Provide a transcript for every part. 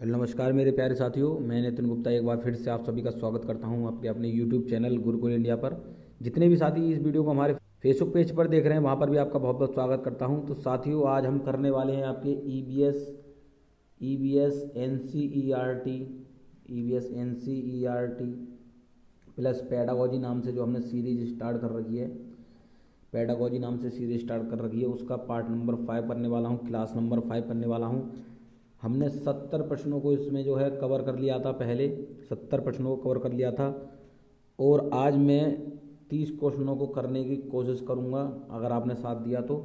Hello नमस्कार मेरे प्यारे साथियों। मैं नितिन गुप्ता एक बार फिर से आप सभी का स्वागत करता हूं आपके अपने यूट्यूब चैनल गुरुकुल इंडिया पर। जितने भी साथी इस वीडियो को हमारे फेसबुक पेज पर देख रहे हैं वहां पर भी आपका बहुत बहुत स्वागत करता हूं। तो साथियों, आज हम करने वाले हैं आपके E B S N C E R T plus pedagogy नाम से जो हमने सीरीज स्टार्ट कर रखी है। पेडागोजी नाम से सीरीज स्टार्ट कर रखी है, उसका पार्ट नंबर 5 करने वाला हूँ, क्लास नंबर 5 करने वाला हूँ। हमने 70 प्रश्नों को इसमें जो है कवर कर लिया था, पहले 70 प्रश्नों को कवर कर लिया था। और आज मैं 30 क्वेश्चनों को करने की कोशिश करूँगा, अगर आपने साथ दिया तो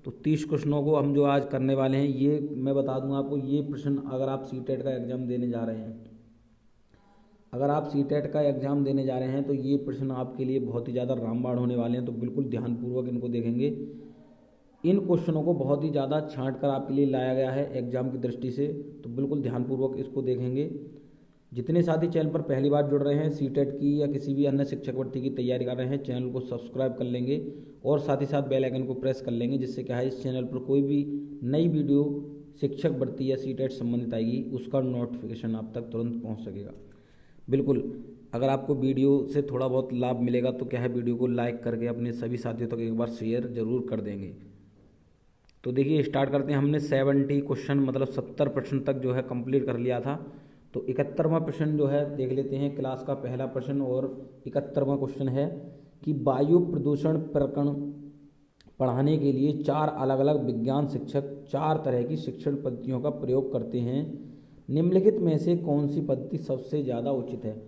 30 क्वेश्चनों को हम जो आज करने वाले हैं, ये मैं बता दूंगा आपको। ये प्रश्न अगर आप सीटेट का एग्ज़ाम देने जा रहे हैं, अगर आप सीटेट का एग्ज़ाम देने जा रहे हैं तो ये प्रश्न आपके लिए बहुत ही ज़्यादा रामबाण होने वाले हैं। तो बिल्कुल ध्यानपूर्वक इनको देखेंगे। इन क्वेश्चनों को बहुत ही ज़्यादा छांट कर आपके लिए लाया गया है एग्जाम की दृष्टि से, तो बिल्कुल ध्यानपूर्वक इसको देखेंगे। जितने साथी चैनल पर पहली बार जुड़ रहे हैं, सीटेट की या किसी भी अन्य शिक्षक भर्ती की तैयारी कर रहे हैं, चैनल को सब्सक्राइब कर लेंगे और साथ ही साथ बेल आइकन को प्रेस कर लेंगे, जिससे क्या है इस चैनल पर कोई भी नई वीडियो शिक्षक भर्ती या सीटेट संबंधित आएगी उसका नोटिफिकेशन आप तक तुरंत पहुँच सकेगा। बिल्कुल, अगर आपको वीडियो से थोड़ा बहुत लाभ मिलेगा तो क्या है, वीडियो को लाइक करके अपने सभी साथियों तक एक बार शेयर जरूर कर देंगे। तो देखिए स्टार्ट करते हैं। हमने 70 क्वेश्चन मतलब 70 प्रश्न तक जो है कंप्लीट कर लिया था। तो 71वां प्रश्न जो है देख लेते हैं। क्लास का पहला प्रश्न और 71वां क्वेश्चन है कि वायु प्रदूषण प्रकरण पढ़ाने के लिए चार अलग अलग विज्ञान शिक्षक चार तरह की शिक्षण पद्धतियों का प्रयोग करते हैं। निम्नलिखित में से कौन सी पद्धति सबसे ज़्यादा उचित है।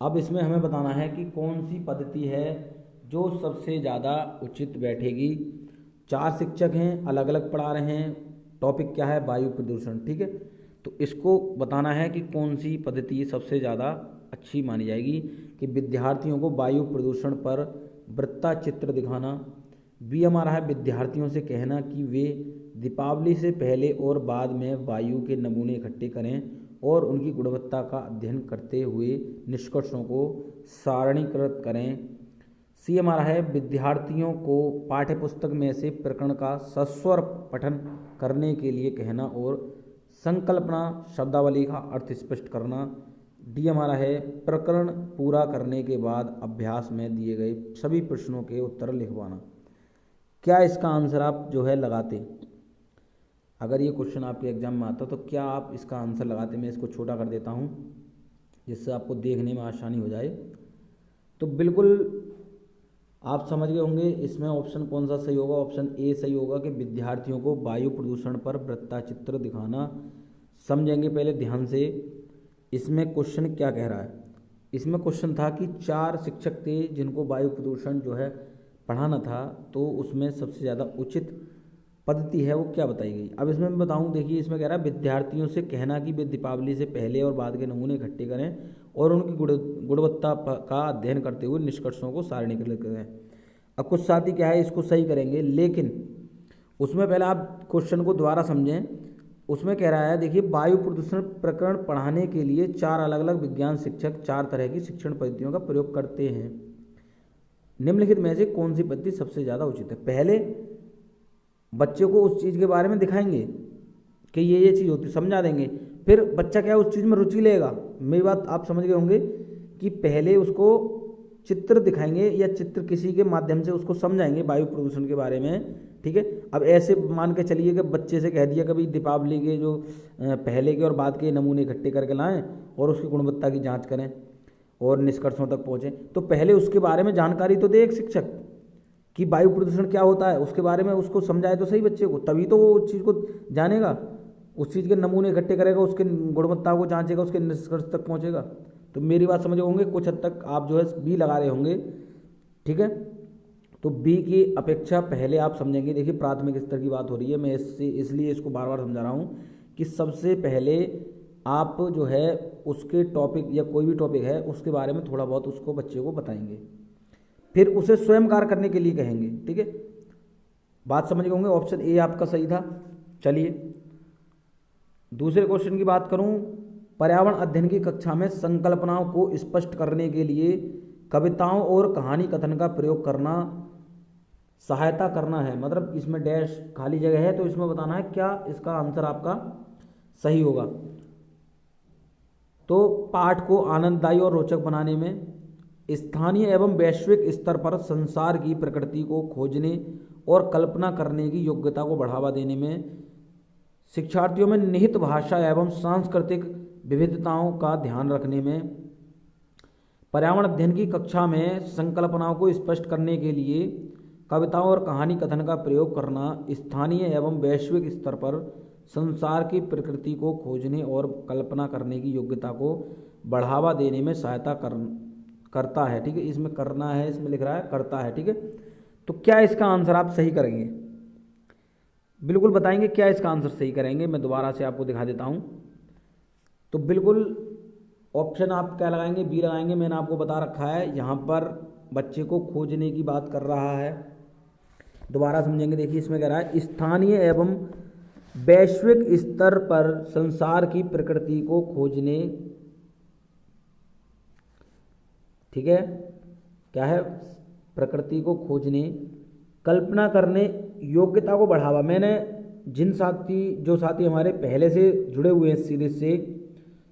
अब इसमें हमें बताना है कि कौन सी पद्धति है जो सबसे ज़्यादा उचित बैठेगी। चार शिक्षक हैं, अलग अलग पढ़ा रहे हैं, टॉपिक क्या है, वायु प्रदूषण। ठीक है, तो इसको बताना है कि कौन सी पद्धति सबसे ज़्यादा अच्छी मानी जाएगी। कि विद्यार्थियों को वायु प्रदूषण पर वृत्ता चित्र दिखाना। बी हमारा है विद्यार्थियों से कहना कि वे दीपावली से पहले और बाद में वायु के नमूने इकट्ठे करें और उनकी गुणवत्ता का अध्ययन करते हुए निष्कर्षों को सारणीकृत करें। सी हमारा है विद्यार्थियों को पाठ्यपुस्तक में से प्रकरण का सस्वर पठन करने के लिए कहना और संकल्पना शब्दावली का अर्थ स्पष्ट करना। डी हमारा है प्रकरण पूरा करने के बाद अभ्यास में दिए गए सभी प्रश्नों के उत्तर लिखवाना। क्या इसका आंसर आप जो है लगाते, अगर ये क्वेश्चन आपके एग्जाम में आता तो क्या आप इसका आंसर लगाते। मैं इसको छोटा कर देता हूँ जिससे आपको देखने में आसानी हो जाए। तो बिल्कुल आप समझ गए होंगे इसमें ऑप्शन कौन सा सही होगा। ऑप्शन ए सही होगा कि विद्यार्थियों को वायु प्रदूषण पर वृत्तचित्र दिखाना। समझेंगे पहले ध्यान से इसमें क्वेश्चन क्या कह रहा है। इसमें क्वेश्चन था कि चार शिक्षक थे जिनको वायु प्रदूषण जो है पढ़ाना था, तो उसमें सबसे ज़्यादा उचित पद्धति है वो क्या बताई गई। अब इसमें मैं बताऊं, देखिए इसमें कह रहा है विद्यार्थियों से कहना कि वे दीपावली से पहले और बाद के नमूने इकट्ठे करें और उनकी गुणवत्ता का अध्ययन करते हुए निष्कर्षों को सारणीकृत करें। अब कुछ साथी क्या है इसको सही करेंगे, लेकिन उसमें पहले आप क्वेश्चन को दोबारा समझें। उसमें कह रहा है देखिए वायु प्रदूषण प्रकरण पढ़ाने के लिए चार अलग अलग विज्ञान शिक्षक चार तरह की शिक्षण पद्धतियों का प्रयोग करते हैं। निम्नलिखित में से कौन सी पद्धति सबसे ज़्यादा उचित है। पहले बच्चे को उस चीज़ के बारे में दिखाएंगे कि ये चीज़ होती, समझा देंगे, फिर बच्चा क्या उस चीज़ में रुचि लेगा। मेरी बात आप समझ गए होंगे कि पहले उसको चित्र दिखाएंगे या चित्र किसी के माध्यम से उसको समझाएंगे वायु प्रदूषण के बारे में। ठीक है, अब ऐसे मान के चलिए कि बच्चे से कह दिया कभी दीपावली के जो पहले के और बाद के नमूने इकट्ठे करके लाएं और उसकी गुणवत्ता की जाँच करें और निष्कर्षों तक पहुँचें, तो पहले उसके बारे में जानकारी तो दे एक शिक्षक कि वायु प्रदूषण क्या होता है, उसके बारे में उसको समझाए तो सही बच्चे को, तभी तो वो उस चीज़ को जानेगा, उस चीज़ के नमूने इकट्ठे करेगा, उसके गुणवत्ता को जांचेगा, उसके निष्कर्ष तक पहुंचेगा। तो मेरी बात समझ होंगे, कुछ हद तक आप जो है बी लगा रहे होंगे। ठीक है, तो बी की अपेक्षा पहले आप समझेंगे। देखिए प्राथमिक स्तर की बात हो रही है, मैं इसलिए इसको बार बार समझा रहा हूँ कि सबसे पहले आप जो है उसके टॉपिक या कोई भी टॉपिक है उसके बारे में थोड़ा बहुत उसको बच्चे को बताएंगे, फिर उसे स्वयं कार्य करने के लिए कहेंगे। ठीक है, बात समझ गए होंगे। ऑप्शन ए आपका सही था। चलिए दूसरे क्वेश्चन की बात करूं, पर्यावरण अध्ययन की कक्षा में संकल्पनाओं को स्पष्ट करने के लिए कविताओं और कहानी कथन का प्रयोग करना सहायता करना है। मतलब इसमें डैश खाली जगह है तो इसमें बताना है क्या इसका आंसर आपका सही होगा। तो पाठ को आनंददायी और रोचक बनाने में, स्थानीय एवं वैश्विक स्तर पर संसार की प्रकृति को खोजने और कल्पना करने की योग्यता को बढ़ावा देने में, शिक्षार्थियों में निहित भाषा एवं सांस्कृतिक विविधताओं का ध्यान रखने में, पर्यावरण अध्ययन की कक्षा में संकल्पनाओं को स्पष्ट करने के लिए कविताओं और कहानी कथन का प्रयोग करना, स्थानीय एवं वैश्विक स्तर पर संसार की प्रकृति को खोजने और कल्पना करने की योग्यता को बढ़ावा देने में सहायता करता है। ठीक है, इसमें करना है, इसमें लिख रहा है करता है। ठीक है, तो क्या इसका आंसर आप सही करेंगे? बिल्कुल बताएंगे क्या इसका आंसर सही करेंगे। मैं दोबारा से आपको दिखा देता हूं। तो बिल्कुल ऑप्शन आप क्या लगाएंगे? बी लगाएंगे। मैंने आपको बता रखा है, यहाँ पर बच्चे को खोजने की बात कर रहा है। दोबारा समझेंगे। देखिए इसमें कह रहा है स्थानीय एवं वैश्विक स्तर पर संसार की प्रकृति को खोजने, ठीक है, क्या है, प्रकृति को खोजने, कल्पना करने, योग्यता को बढ़ावा। मैंने जो साथी हमारे पहले से जुड़े हुए हैं सीरीज से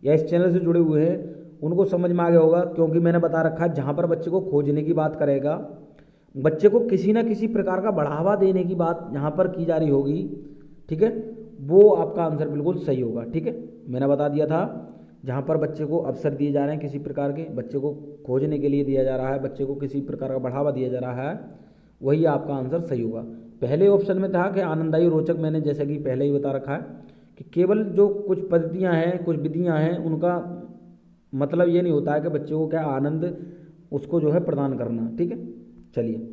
या इस चैनल से जुड़े हुए हैं उनको समझ में आ गया होगा, क्योंकि मैंने बता रखा है जहाँ पर बच्चे को खोजने की बात करेगा, बच्चे को किसी ना किसी प्रकार का बढ़ावा देने की बात यहाँ पर की जा रही होगी। ठीक है, वो आपका आंसर बिल्कुल सही होगा। ठीक है, मैंने बता दिया था जहाँ पर बच्चे को अवसर दिए जा रहे हैं किसी प्रकार के, बच्चे को खोजने के लिए दिया जा रहा है, बच्चे को किसी प्रकार का बढ़ावा दिया जा रहा है, वही आपका आंसर सही होगा। पहले ऑप्शन में था कि आनंददायी रोचक, मैंने जैसा कि पहले ही बता रखा है कि केवल जो कुछ पद्धतियाँ हैं, कुछ विधियाँ हैं, उनका मतलब ये नहीं होता है कि बच्चे को क्या आनंद उसको जो है प्रदान करना। ठीक है, चलिए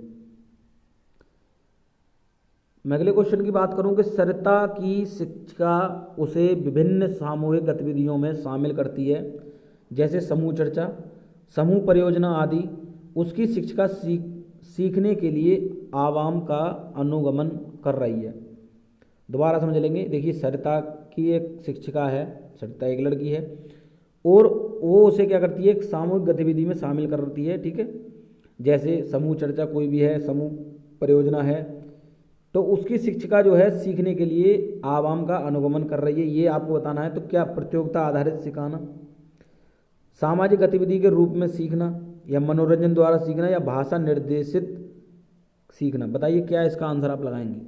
मैं अगले क्वेश्चन की बात करूं कि सरिता की शिक्षा उसे विभिन्न सामूहिक गतिविधियों में शामिल करती है, जैसे समूह चर्चा, समूह परियोजना आदि। उसकी शिक्षिका सीखने के लिए आवाम का अनुगमन कर रही है। दोबारा समझ लेंगे। देखिए सरिता की एक शिक्षिका है, सरिता एक लड़की है, और वो उसे क्या करती है, एक सामूहिक गतिविधि में शामिल करती है। ठीक है, जैसे समूह चर्चा कोई भी है, समूह परियोजना है, तो उसकी शिक्षिका जो है सीखने के लिए आवाम का अनुगमन कर रही है, ये आपको बताना है। तो क्या प्रतियोगिता आधारित सिखाना, सामाजिक गतिविधि के रूप में सीखना, या मनोरंजन द्वारा सीखना, या भाषा निर्देशित सीखना? बताइए क्या इसका आंसर आप लगाएंगे?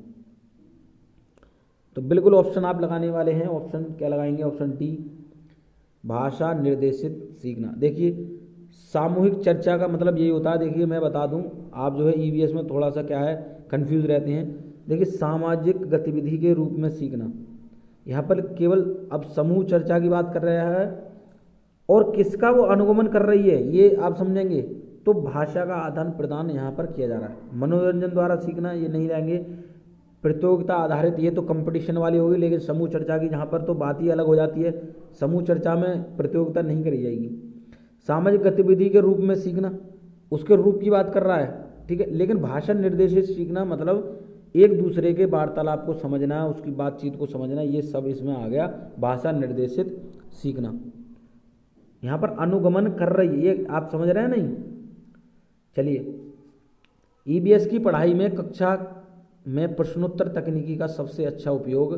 तो बिल्कुल ऑप्शन आप लगाने वाले हैं, ऑप्शन क्या लगाएंगे? ऑप्शन डी, भाषा निर्देशित सीखना। देखिए सामूहिक चर्चा का मतलब यही होता है, देखिए मैं बता दूं, आप जो है ईवीएस में थोड़ा सा क्या है कंफ्यूज रहते हैं। देखिए सामाजिक गतिविधि के रूप में सीखना, यहाँ पर केवल अब समूह चर्चा की बात कर रहा है, और किसका वो अनुगमन कर रही है ये आप समझेंगे। तो भाषा का आदान प्रदान यहाँ पर किया जा रहा है। मनोरंजन द्वारा सीखना ये नहीं रहेंगे, प्रतियोगिता आधारित ये तो कंपटीशन वाली होगी, लेकिन समूह चर्चा की यहाँ पर तो बात ही अलग हो जाती है, समूह चर्चा में प्रतियोगिता नहीं करी जाएगी। सामाजिक गतिविधि के रूप में सीखना, उसके रूप की बात कर रहा है। ठीक है, लेकिन भाषा निर्देशित सीखना मतलब एक दूसरे के वार्तालाप को समझना, उसकी बातचीत को समझना, ये सब इसमें आ गया भाषा निर्देशित सीखना। यहाँ पर अनुगमन कर रही है, ये आप समझ रहे हैं नहीं? चलिए ईबीएस की पढ़ाई में कक्षा में प्रश्नोत्तर तकनीकी का सबसे अच्छा उपयोग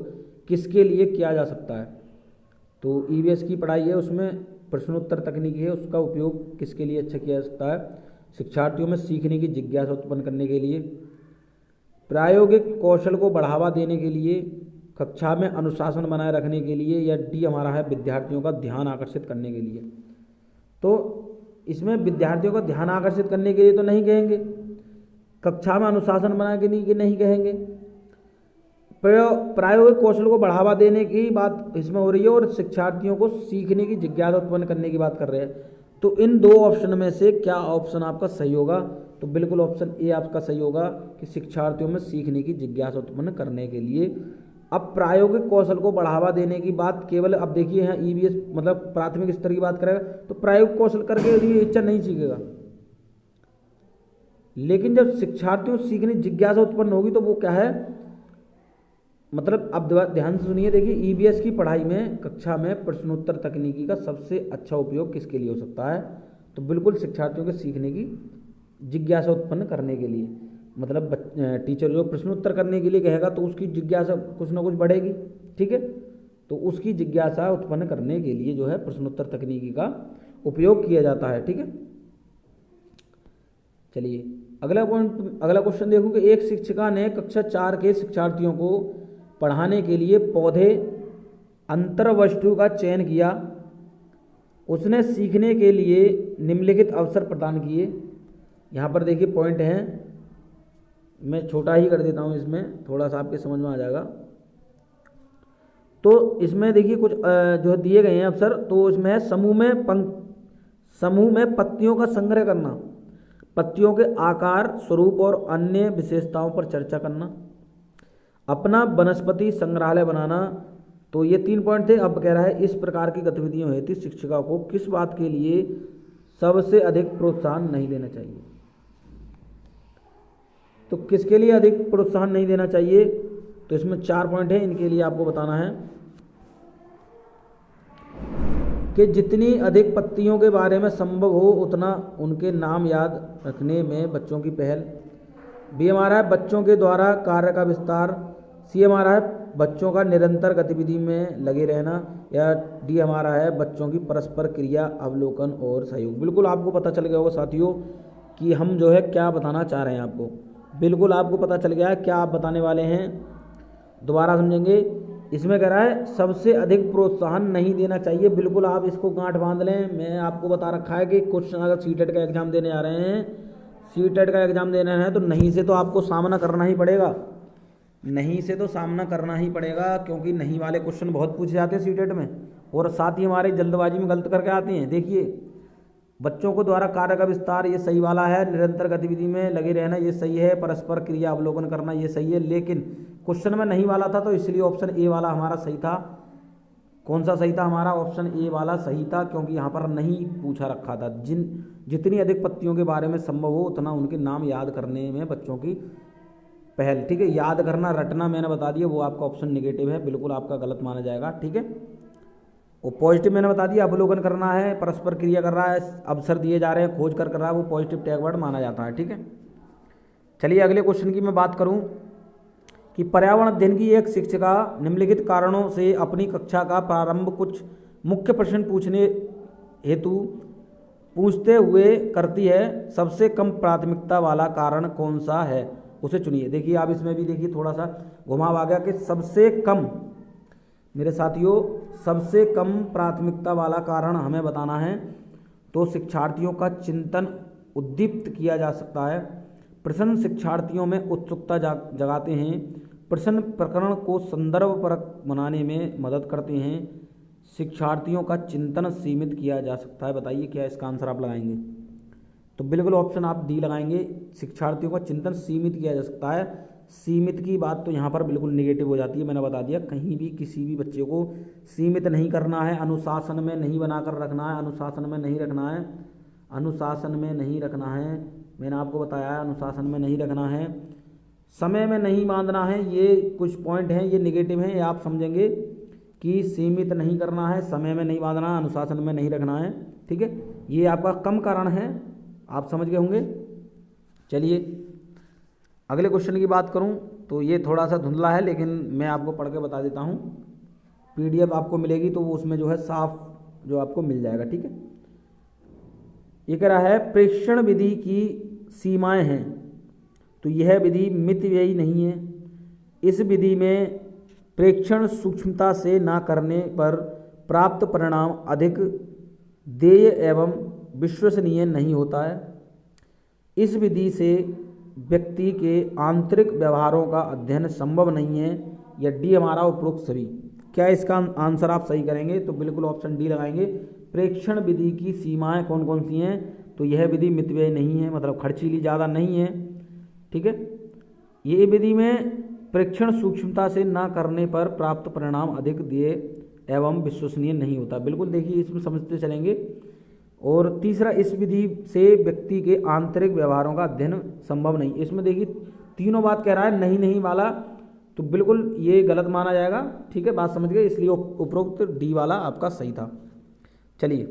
किसके लिए किया जा सकता है? तो ईबीएस की पढ़ाई है, उसमें प्रश्नोत्तर तकनीकी है, उसका उपयोग किसके लिए अच्छा किया जा सकता है? शिक्षार्थियों में सीखने की जिज्ञासा उत्पन्न करने के लिए, प्रायोगिक कौशल को बढ़ावा देने के लिए, कक्षा में अनुशासन बनाए रखने के लिए, या डी हमारा है विद्यार्थियों का ध्यान आकर्षित करने के लिए। तो इसमें विद्यार्थियों का ध्यान आकर्षित करने के लिए तो नहीं कहेंगे, कक्षा में अनुशासन बनाने के लिए नहीं कहेंगे, प्रायोगिक कौशल को बढ़ावा देने की बात इसमें हो रही है, और शिक्षार्थियों को सीखने की जिज्ञासा उत्पन्न करने की बात कर रहे हैं। तो इन दो ऑप्शन में से क्या ऑप्शन आपका सही होगा? तो बिल्कुल ऑप्शन ए आपका सही होगा कि शिक्षार्थियों में सीखने की जिज्ञासा उत्पन्न करने के लिए। अब प्रायोगिक कौशल को बढ़ावा देने की बात केवल, अब देखिए यहाँ ईवीएस मतलब प्राथमिक स्तर की बात करेगा तो प्रायोगिक कौशल करके लिए इच्छा नहीं सीखेगा, लेकिन जब शिक्षार्थियों सीखने जिज्ञासा उत्पन्न होगी तो वो क्या है, मतलब अब ध्यान से सुनिए। देखिए ईवीएस की पढ़ाई में कक्षा में प्रश्नोत्तर तकनीकी का सबसे अच्छा उपयोग किसके लिए हो सकता है? तो बिल्कुल शिक्षार्थियों के सीखने की जिज्ञासा उत्पन्न करने के लिए। मतलब टीचर जो प्रश्नोत्तर करने के लिए कहेगा तो उसकी जिज्ञासा कुछ ना कुछ बढ़ेगी। ठीक है, तो उसकी जिज्ञासा उत्पन्न करने के लिए जो है प्रश्नोत्तर तकनीकी का उपयोग किया जाता है। ठीक है, चलिए अगला क्वेश्चन देखो कि एक शिक्षिका ने कक्षा 4 के शिक्षार्थियों को पढ़ाने के लिए पौधे अंतर्वस्तु का चयन किया। उसने सीखने के लिए निम्नलिखित अवसर प्रदान किए। यहाँ पर देखिए पॉइंट हैं, मैं छोटा ही कर देता हूँ, इसमें थोड़ा सा आपके समझ में आ जाएगा। तो इसमें देखिए कुछ जो दिए गए हैं अवसर, तो इसमें है समूह में पत्तियों का संग्रह करना, पत्तियों के आकार, स्वरूप और अन्य विशेषताओं पर चर्चा करना, अपना वनस्पति संग्रहालय बनाना। तो ये 3 पॉइंट थे। अब कह रहा है इस प्रकार की गतिविधियों हेतु शिक्षिका को किस बात के लिए सबसे अधिक प्रोत्साहन नहीं देना चाहिए। तो किसके लिए अधिक प्रोत्साहन नहीं देना चाहिए, तो इसमें 4 पॉइंट हैं, इनके लिए आपको बताना है कि जितनी अधिक पत्तियों के बारे में संभव हो उतना उनके नाम याद रखने में बच्चों की पहल। बी हमारा है बच्चों के द्वारा कार्य का विस्तार। सी हमारा है बच्चों का निरंतर गतिविधि में लगे रहना। या डी हमारा है बच्चों की परस्पर क्रिया, अवलोकन और सहयोग। बिल्कुल आपको पता चल गया होगा साथियों कि हम जो है क्या बताना चाह रहे हैं आपको। बिल्कुल आपको पता चल गया है क्या आप बताने वाले हैं। दोबारा समझेंगे। इसमें कह रहा है सबसे अधिक प्रोत्साहन नहीं देना चाहिए। बिल्कुल आप इसको गांठ बांध लें। मैं आपको बता रखा है कि क्वेश्चन अगर सीटेट का एग्जाम देने जा रहे हैं, सीटेट का एग्जाम देने हैं, तो नहीं से तो आपको सामना करना ही पड़ेगा, नहीं से तो सामना करना ही पड़ेगा, क्योंकि नहीं वाले क्वेश्चन बहुत पूछे जाते हैं सीटेट में, और साथ ही हमारे जल्दबाजी में गलत करके आते हैं। देखिए बच्चों को द्वारा कार्य का विस्तार, ये सही वाला है। निरंतर गतिविधि में लगे रहना, ये सही है। परस्पर क्रिया अवलोकन करना, ये सही है। लेकिन क्वेश्चन में नहीं वाला था, तो इसलिए ऑप्शन ए वाला हमारा सही था। कौन सा सही था हमारा? ऑप्शन ए वाला सही था, क्योंकि यहाँ पर नहीं पूछा रखा था। जितनी अधिक पत्तियों के बारे में संभव हो उतना उनके नाम याद करने में बच्चों की पहल। ठीक है, याद करना, रटना मैंने बता दिया, वो आपका ऑप्शन निगेटिव है, बिल्कुल आपका गलत माना जाएगा। ठीक है, वो पॉजिटिव मैंने बता दिया, अवलोकन करना है, परस्पर क्रिया कर रहा है, अवसर दिए जा रहे हैं, खोज कर रहा है, वो पॉजिटिव टैग वर्ड माना जाता है। ठीक है, चलिए अगले क्वेश्चन की मैं बात करूं कि पर्यावरण अध्ययन की एक शिक्षिका निम्नलिखित कारणों से अपनी कक्षा का प्रारंभ कुछ मुख्य प्रश्न पूछते हुए करती है। सबसे कम प्राथमिकता वाला कारण कौन सा है, उसे चुनिए। देखिए आप इसमें भी देखिए थोड़ा सा घुमाव आ गया कि सबसे कम, मेरे साथियों सबसे कम प्राथमिकता वाला कारण हमें बताना है। तो शिक्षार्थियों का चिंतन उद्दीप्त किया जा सकता है। प्रश्न शिक्षार्थियों में उत्सुकता जगाते हैं। प्रश्न प्रकरण को संदर्भपरक बनाने में मदद करते हैं। शिक्षार्थियों का चिंतन सीमित किया जा सकता है। बताइए क्या इसका आंसर आप लगाएंगे? तो बिल्कुल ऑप्शन आप डी लगाएंगे। शिक्षार्थियों का चिंतन सीमित किया जा सकता है। सीमित की बात तो यहाँ पर बिल्कुल निगेटिव हो जाती है। मैंने बता दिया कहीं भी किसी भी बच्चे को सीमित नहीं करना है, अनुशासन में नहीं बनाकर रखना है, अनुशासन में नहीं रखना है, अनुशासन में नहीं रखना है। मैंने आपको बताया है अनुशासन में नहीं रखना है, समय में नहीं बांधना है। ये कुछ पॉइंट हैं, ये निगेटिव हैं, ये आप समझेंगे कि सीमित नहीं करना है, समय में नहीं बांधना है, अनुशासन में नहीं रखना है। ठीक है, ये आपका कम कारण है, आप समझ गए होंगे। चलिए अगले क्वेश्चन की बात करूं तो ये थोड़ा सा धुंधला है, लेकिन मैं आपको पढ़ के बता देता हूं। पीडीएफ आपको मिलेगी तो वो उसमें जो है साफ जो आपको मिल जाएगा। ठीक है, ये कह रहा है प्रेक्षण विधि की सीमाएं हैं। तो यह विधि मितव्ययी नहीं है। इस विधि में प्रेक्षण सूक्ष्मता से ना करने पर प्राप्त परिणाम अधिक देय एवं विश्वसनीय नहीं होता है। इस विधि से व्यक्ति के आंतरिक व्यवहारों का अध्ययन संभव नहीं है। या डी हमारा उपरोक्त सभी। क्या इसका आंसर आप सही करेंगे? तो बिल्कुल ऑप्शन डी लगाएंगे। प्रेक्षण विधि की सीमाएं कौन कौन सी हैं? तो यह विधि मितव्ययी नहीं है, मतलब खर्चीली ज़्यादा नहीं है। ठीक है, ये विधि में प्रेक्षण सूक्ष्मता से ना करने पर प्राप्त परिणाम अधिक देय एवं विश्वसनीय नहीं होता। बिल्कुल देखिए इसमें समझते चलेंगे। और तीसरा, इस विधि से व्यक्ति के आंतरिक व्यवहारों का अध्ययन संभव नहीं। इसमें देखिए तीनों बात कह रहा है, नहीं नहीं वाला, तो बिल्कुल ये गलत माना जाएगा। ठीक है, बात समझ गए, इसलिए उपरोक्त डी वाला आपका सही था। चलिए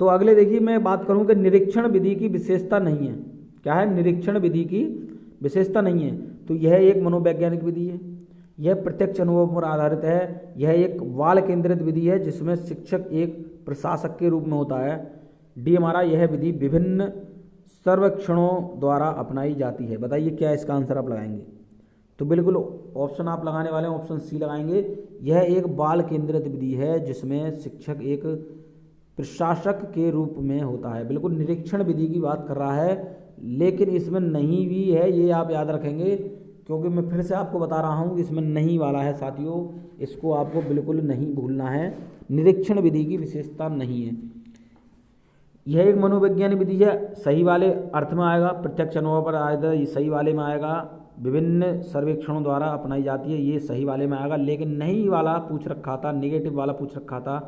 तो अगले देखिए मैं बात करूं कि निरीक्षण विधि की विशेषता नहीं है। क्या है? निरीक्षण विधि की विशेषता नहीं है। तो यह एक मनोवैज्ञानिक विधि है। यह प्रत्यक्ष अनुभव पर आधारित है। यह एक बाल केंद्रित विधि है जिसमें शिक्षक एक प्रशासक के रूप में होता है। डी हमारा, यह विधि विभिन्न सर्वेक्षणों द्वारा अपनाई जाती है। बताइए क्या इसका आंसर आप लगाएंगे? तो बिल्कुल ऑप्शन आप लगाने वाले हैं, ऑप्शन सी लगाएंगे। यह एक बाल केंद्रित विधि है जिसमें शिक्षक एक प्रशासक के रूप में होता है। बिल्कुल निरीक्षण विधि की बात कर रहा है, लेकिन इसमें नहीं भी है, ये आप याद रखेंगे, क्योंकि मैं फिर से आपको बता रहा हूँ इसमें नहीं वाला है साथियों, इसको आपको बिल्कुल नहीं भूलना है। निरीक्षण विधि की विशेषता नहीं है। यह एक मनोवैज्ञानिक विधि है, सही वाले अर्थ में आएगा। प्रत्यक्ष अनुभव पर आएगा, ये सही वाले में आएगा। विभिन्न सर्वेक्षणों द्वारा अपनाई जाती है, ये सही वाले में आएगा। लेकिन नहीं वाला पूछ रखा था, नेगेटिव वाला पूछ रखा था,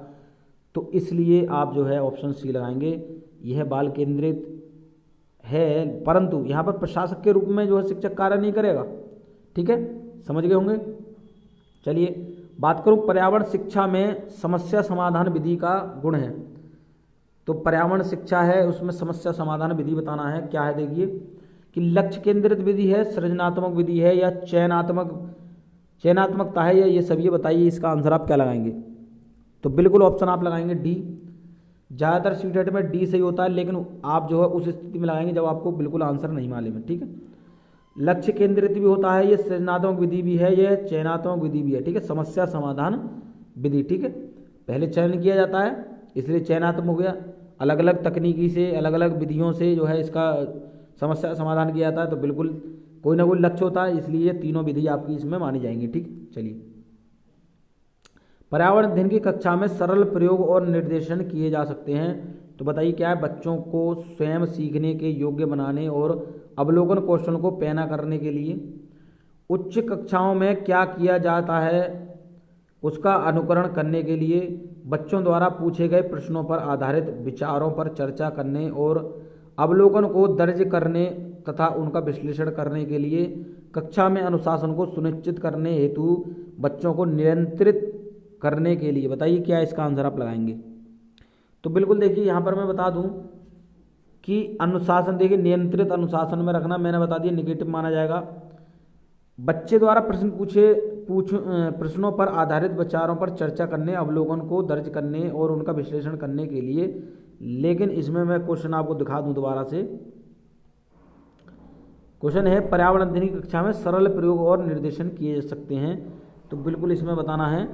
तो इसलिए आप जो है ऑप्शन सी लगाएंगे। यह बाल केंद्रित है, परंतु यहाँ पर प्रशासक के रूप में जो है शिक्षक कार्य नहीं करेगा। ठीक है, समझ गए होंगे। चलिए बात करूँ पर्यावरण शिक्षा में समस्या समाधान विधि का गुण है। तो पर्यावरण शिक्षा है, उसमें समस्या समाधान विधि बताना है। क्या है देखिए कि लक्ष्य केंद्रित विधि है, सृजनात्मक विधि है, या चयनात्मकता है, या ये सब ये बताइए। इसका आंसर आप क्या लगाएंगे? तो बिल्कुल ऑप्शन आप लगाएंगे डी। ज़्यादातर सीटेट में डी सही होता है, लेकिन आप जो है उस स्थिति में लगाएंगे जब आपको बिल्कुल आंसर नहीं मालूम है। ठीक है, लक्ष्य केंद्रित भी होता है, ये सृजनात्मक विधि भी है, यह चयनात्मक विधि भी है। ठीक है, समस्या समाधान विधि। ठीक है, पहले चयन किया जाता है इसलिए चयनात्मक हो गया। अलग अलग तकनीकी से, अलग अलग विधियों से जो है इसका समस्या समाधान किया जाता है, तो बिल्कुल कोई ना कोई लक्ष्य होता है, इसलिए ये तीनों विधि आपकी इसमें मानी जाएंगी। ठीक, चलिए पर्यावरण अध्ययन की कक्षा में सरल प्रयोग और निर्देशन किए जा सकते हैं। तो बताइए क्या है? बच्चों को स्वयं सीखने के योग्य बनाने और अवलोकन कौशल को पैना करने के लिए उच्च कक्षाओं में क्या किया जाता है उसका अनुकरण करने के लिए बच्चों द्वारा पूछे गए प्रश्नों पर आधारित विचारों पर चर्चा करने और अवलोकन को दर्ज करने तथा उनका विश्लेषण करने के लिए कक्षा में अनुशासन को सुनिश्चित करने हेतु बच्चों को नियंत्रित करने के लिए। बताइए क्या इसका आंसर आप लगाएंगे? तो बिल्कुल देखिए यहाँ पर मैं बता दूं कि अनुशासन, देखिए नियंत्रित अनुशासन में रखना, मैंने बता दिया निगेटिव माना जाएगा। बच्चे द्वारा प्रश्नों पर आधारित विचारों पर चर्चा करने, अवलोकन को दर्ज करने और उनका विश्लेषण करने के लिए। लेकिन इसमें मैं क्वेश्चन आपको दिखा दूं दोबारा से। क्वेश्चन है पर्यावरण अध्ययन की कक्षा में सरल प्रयोग और निर्देशन किए जा सकते हैं। तो बिल्कुल इसमें बताना है,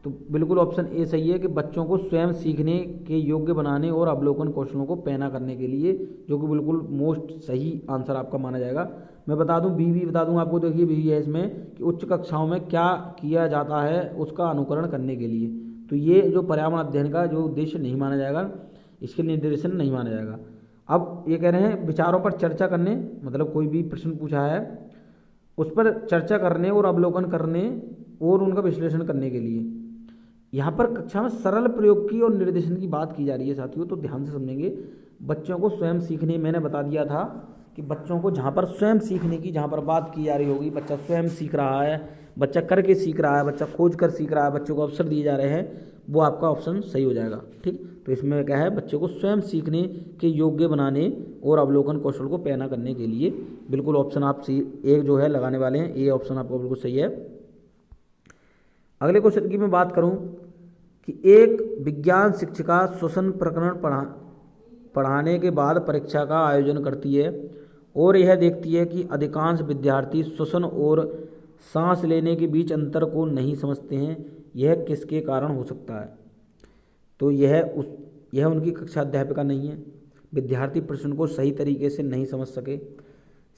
तो बिल्कुल ऑप्शन ए सही है कि बच्चों को स्वयं सीखने के योग्य बनाने और अवलोकन कौशलों को पैना करने के लिए, जो कि बिल्कुल मोस्ट सही आंसर आपका माना जाएगा। मैं बता दूं बी भी बता दूं आपको। देखिए बी है इसमें कि उच्च कक्षाओं में क्या किया जाता है उसका अनुकरण करने के लिए। तो ये जो पर्यावरण अध्ययन का जो उद्देश्य नहीं माना जाएगा, इसके निर्देशन नहीं माना जाएगा। अब ये कह रहे हैं विचारों पर चर्चा करने, मतलब कोई भी प्रश्न पूछा है उस पर चर्चा करने और अवलोकन करने और उनका विश्लेषण करने के लिए। यहाँ पर कक्षा में सरल प्रयोग की और निर्देशन की बात की जा रही है साथियों, तो ध्यान से समझेंगे। बच्चों को स्वयं सीखने, मैंने बता दिया था कि बच्चों को जहाँ पर स्वयं सीखने की जहाँ पर बात की जा रही होगी, बच्चा स्वयं सीख रहा है, बच्चा करके सीख रहा है, बच्चा खोज कर सीख रहा है, बच्चों को अवसर दिए जा रहे हैं, वो आपका ऑप्शन सही हो जाएगा। ठीक, तो इसमें क्या है? बच्चों को स्वयं सीखने के योग्य बनाने और अवलोकन कौशल को पैना करने के लिए। बिल्कुल ऑप्शन आप सी एक जो है लगाने वाले हैं, ये ऑप्शन आपको बिल्कुल सही है। अगले क्वेश्चन की मैं बात करूं कि एक विज्ञान शिक्षिका श्वसन प्रकरण पढ़ाने के बाद परीक्षा का आयोजन करती है और यह देखती है कि अधिकांश विद्यार्थी श्वसन और सांस लेने के बीच अंतर को नहीं समझते हैं। यह किसके कारण हो सकता है? तो यह उनकी कक्षा अध्यापिका नहीं है। विद्यार्थी प्रश्न को सही तरीके से नहीं समझ सके।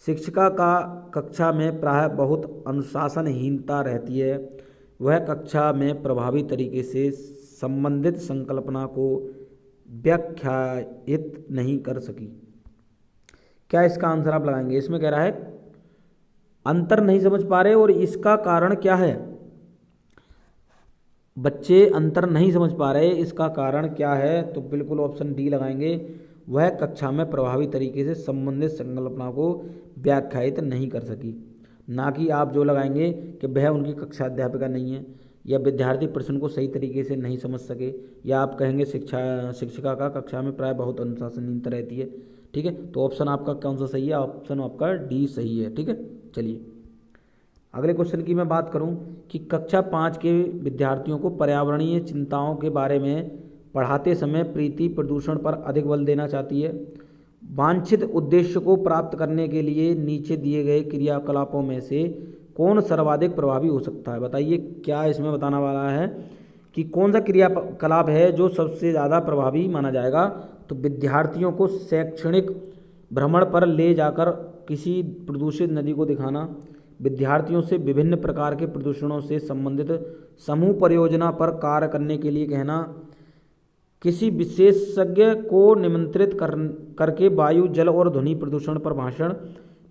शिक्षिका का कक्षा में प्रायः बहुत अनुशासनहीनता रहती है। वह कक्षा में प्रभावी तरीके से संबंधित संकल्पना को व्याख्यायित नहीं कर सकी। क्या इसका आंसर आप लगाएंगे? इसमें कह रहा है अंतर नहीं समझ पा रहे और इसका कारण क्या है? बच्चे अंतर नहीं समझ पा रहे, इसका कारण क्या है? तो बिल्कुल ऑप्शन डी लगाएंगे। वह कक्षा में प्रभावी तरीके से संबंधित संकल्पना को व्याख्यायित नहीं कर सकी। ना कि आप जो लगाएंगे कि वह उनकी कक्षा अध्यापिका नहीं है, या विद्यार्थी प्रश्न को सही तरीके से नहीं समझ सके, या आप कहेंगे शिक्षिका का कक्षा में प्राय बहुत अनुशासनहीनता रहती है। ठीक है, तो ऑप्शन आपका कौन सा सही है? ऑप्शन आपका डी सही है। ठीक है, चलिए अगले क्वेश्चन की मैं बात करूं कि कक्षा 5 के विद्यार्थियों को पर्यावरणीय चिंताओं के बारे में पढ़ाते समय प्रीति प्रदूषण पर अधिक बल देना चाहती है। वांछित उद्देश्य को प्राप्त करने के लिए नीचे दिए गए क्रियाकलापों में से कौन सर्वाधिक प्रभावी हो सकता है? बताइए क्या इसमें बताना वाला है कि कौन सा क्रियाकलाप है जो सबसे ज़्यादा प्रभावी माना जाएगा। तो विद्यार्थियों को शैक्षणिक भ्रमण पर ले जाकर किसी प्रदूषित नदी को दिखाना, विद्यार्थियों से विभिन्न प्रकार के प्रदूषणों से संबंधित समूह परियोजना पर कार्य करने के लिए कहना, किसी विशेषज्ञ को निमंत्रित करके वायु जल और ध्वनि प्रदूषण पर भाषण,